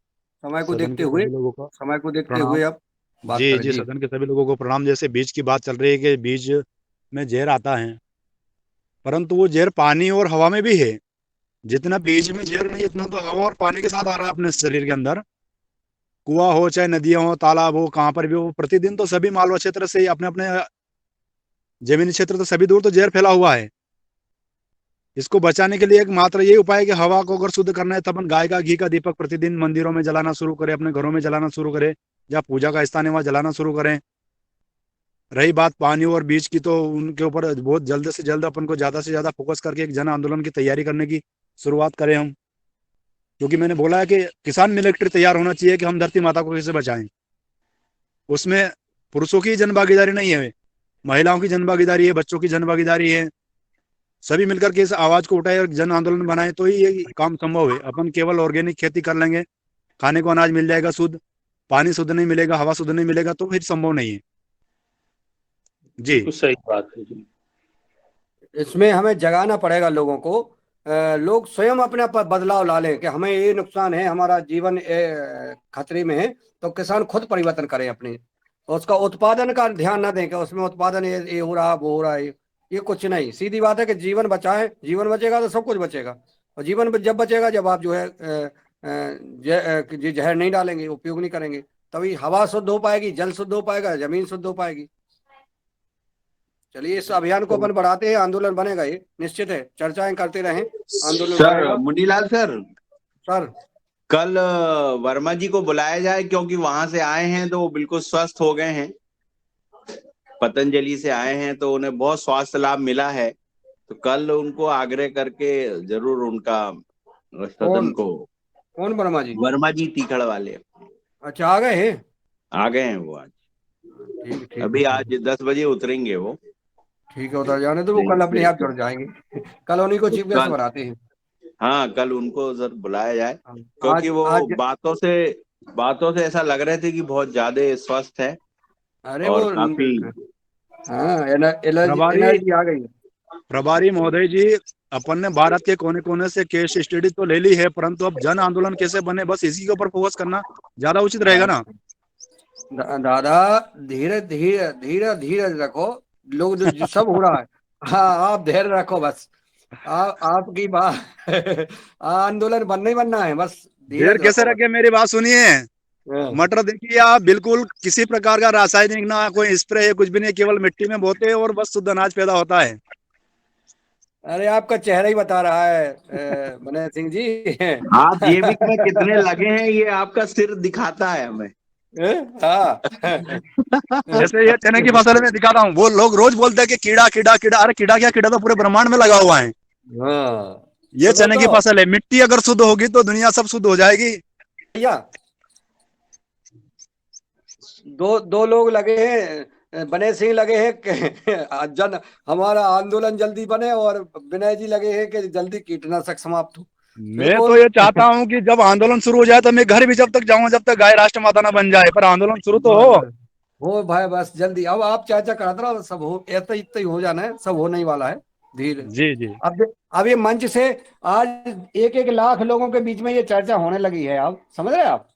समय को सदन देखते के हुए सभी लोगों का समय को देखते प्रणाम। हुए अब बात जी करें जी जी। सदन के सभी लोगों को प्रणाम। जैसे बीज की बात चल रही है कि बीज में जहर आता है, परंतु वो जहर पानी और हवा में भी है। जितना बीज में जहर नहीं, इतना तो हवा और पानी के साथ आ रहा है अपने शरीर के अंदर। कुआं हो चाहे नदियां हो तालाब हो, कहाँ पर भी हो, प्रतिदिन तो सभी मालवा क्षेत्र से अपने अपने जमीनी क्षेत्र तो सभी दूर तो जहर फैला हुआ है। इसको बचाने के लिए एक मात्र यही उपाय है कि हवा को अगर शुद्ध करना है तो अपन गाय का घी का दीपक प्रतिदिन मंदिरों में जलाना शुरू करें, अपने घरों में जलाना शुरू करें, जहाँ पूजा का स्थान है वहां जलाना शुरू करें। रही बात पानी और बीज की, तो उनके ऊपर बहुत जल्द से जल्द अपन को ज्यादा से ज्यादा फोकस करके एक जन आंदोलन की तैयारी करने की शुरुआत करें हम। क्योंकि मैंने बोला है कि किसान मिलिट्री तैयार होना चाहिए कि हम धरती माता को कैसे बचाएं। उसमें पुरुषों की जन भागीदारी नहीं है, महिलाओं की जन भागीदारी है, बच्चों की जन भागीदारी है। सभी मिलकर के इस आवाज को उठाए और जन आंदोलन बनाए तो ही ये काम संभव है। अपन केवल ऑर्गेनिक खेती कर लेंगे, खाने को अनाज मिल जाएगा शुद्ध, पानी शुद्ध नहीं मिलेगा, हवा शुद्ध नहीं मिलेगा, तो फिर संभव नहीं है जी। बिल्कुल सही बात है जी। इसमें हमें जगाना पड़ेगा लोगों को। लोग स्वयं अपने पर बदलाव ला लें कि हमें ये नुकसान है, हमारा जीवन खतरे में है, तो किसान खुद परिवर्तन करें अपने। और उसका उत्पादन का ध्यान ना दें कि उसमें उत्पादन ये हो रहा वो हो रहा है। ये कुछ नहीं, सीधी बात है कि जीवन बचाएं। जीवन बचेगा तो सब कुछ बचेगा। और जीवन जब बचेगा जब आप जो है जहर नहीं डालेंगे, उपयोग नहीं करेंगे, तभी हवा शुद्ध हो पाएगी, जल शुद्ध हो पाएगा, जमीन शुद्ध हो पाएगी। चलिए इस अभियान को अपन बढ़ाते हैं, आंदोलन बनेगा, ये निश्चित है। चर्चाएं करते रहें, आंदोलन सर बढ़ेगा। मुनीलाल सर, सर कल वर्मा जी को बुलाया जाए, क्योंकि वहां से आए हैं तो वो बिल्कुल स्वस्थ हो गए हैं। पतंजलि से आए हैं तो उन्हें बहुत स्वास्थ्य लाभ मिला है। तो कल उनको आग्रह करके जरूर उनका सदन को। कौन वर्मा जी? वर्मा जी तीखड़ वाले। अच्छा आ गए हैं? आ गए हैं वो आज। ठीक ठीक अभी आज 10 बजे उतरेंगे वो। ठीक है, उतर जाने तो वो कल अपने आप जुड़ जाएंगे। कल उन्हीं को तो चीफ गेस्ट कल, बनाते हैं। हाँ कल उनको जरूर बुलाया जाए, आज क्योंकि वो आज बातों से ऐसा लग रहे थे कि बहुत ज्यादा स्वस्थ है अरे और वो काफी। हाँ प्रभारी एनर्जी आ गई है। प्रभारी महोदय जी, अपन ने भारत के कोने कोने से केस स्टडी तो ले ली है, परंतु अब जन आंदोलन कैसे बने, बस इसी के ऊपर फोकस करना ज्यादा उचित रहेगा ना। दादा धीरे धीरे धीरे धीरे रखो। लोग जो सब हो रहा है, हाँ आप धैर्य रखो बस। आपकी बात आंदोलन बनना ही बनना है, बस देर धीरज कैसे रखो बस। रखे, मेरी बात सुनिए। मटर देखिए आप, बिल्कुल किसी प्रकार का रासायनिक ना कोई स्प्रे है, कुछ भी नहीं, केवल मिट्टी में बोते हैं और बस शुद्ध अनाज पैदा होता है। अरे आपका चेहरा ही बता रहा है बने सिंह जी। आप जैविक में कितने लगे हैं ये आपका सिर दिखाता है हमें। हाँ जैसे ये चने की फसल में दिखाता हूँ, वो लोग रोज बोलते हैं कि कीड़ा कीड़ा कीड़ा, अरे कीड़ा क्या, कीड़ा तो पूरे ब्रह्मांड में लगा हुआ है। ये चने की फसल है, मिट्टी अगर शुद्ध होगी तो दुनिया सब शुद्ध हो जाएगी। भैया दो लोग लगे हैं, बने सिंह लगे हैं कि हमारा आंदोलन जल्दी बने, और विनय जी लगे हैं कि जल्दी कीटनाशक समाप्त हो। मैं तो ये चाहता हूँ कि जब आंदोलन शुरू हो जाए तो मैं घर भी जब तक जाऊँ जब तक गाय राष्ट्रमाता ना बन जाए, पर आंदोलन शुरू तो हो भाई, बस जल्दी। अब आप चर्चा कराते रहो, सब हो ऐसा इतना ही हो जाना है, सब होने ही वाला है धीरे। जी जी। अब ये मंच से आज 1-1 लाख लोगों के बीच में ये चर्चा होने लगी है, आप समझ रहे हैं आप?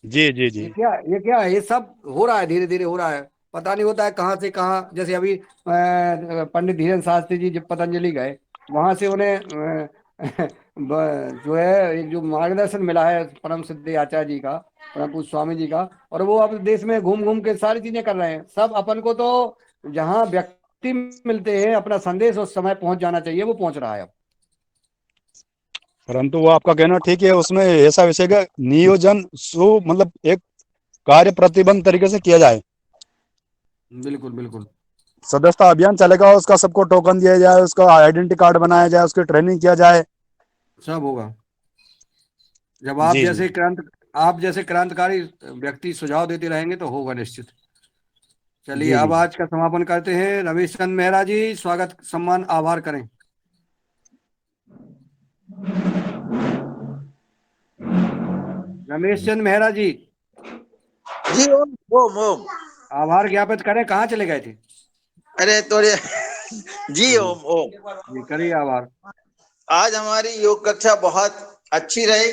जी जी जी। ये क्या है, ये सब हो रहा है, धीरे धीरे हो रहा है। पता नहीं होता है कहाँ से कहाँ। जैसे अभी पंडित धीरेन्द्र शास्त्री जी जब पतंजलि गए, वहां से उन्हें जो है एक जो मार्गदर्शन मिला है परम सिद्ध आचार्य जी का, परम पूज्य स्वामी जी का, और वो अब देश में घूम घूम के सारी चीजें कर रहे हैं। सब अपन को तो जहाँ व्यक्ति मिलते हैं अपना संदेश उस समय पहुंच जाना चाहिए, वो पहुंच रहा है अब। परंतु वो आपका कहना ठीक है, उसमें ऐसा विषय का नियोजन मतलब एक कार्य प्रतिबंध तरीके से किया जाए। बिल्कुल बिल्कुल। सदस्यता अभियान चलेगा, उसका सबको टोकन दिया जाए, उसका आइडेंटिटी कार्ड बनाया जाए, उसकी ट्रेनिंग किया जाए, सब होगा। जब आप जैसे क्रांतिकारी व्यक्ति सुझाव देते रहेंगे तो होगा निश्चित। चलिए अब आज का समापन करते हैं। रमेश चंद मेहरा जी, स्वागत सम्मान आभार करें। रमेश चंद मेहरा जी ओम आभार ज्ञापित करें। कहाँ चले गए थे? अरे थोड़े जी ओम जी करिए आभार। आज हमारी योग कक्षा बहुत अच्छी रही।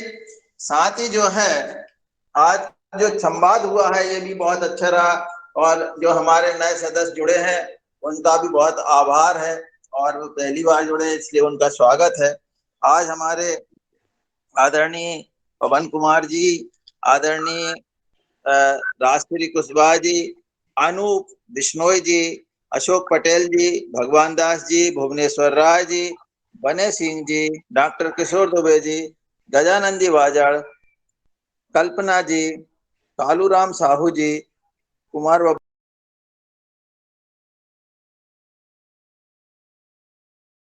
साथ ही जो है आज जो संवाद हुआ है ये भी बहुत अच्छा रहा, और जो हमारे नए सदस्य जुड़े हैं उनका भी बहुत आभार है, और वो पहली बार जुड़े इसलिए उनका स्वागत है। आज हमारे आदरणीय पवन कुमार जी, आदरणीय राजश्री कुशवाहा जी, अनूप बिश्नोई जी, अशोक पटेल जी, भगवान दास जी, भुवनेश्वर राय जी, बने सिंह जी, डॉक्टर किशोर दुबे जी, गजानंद जी वाजाड़, कल्पना जी, कालूराम साहू जी, कुमार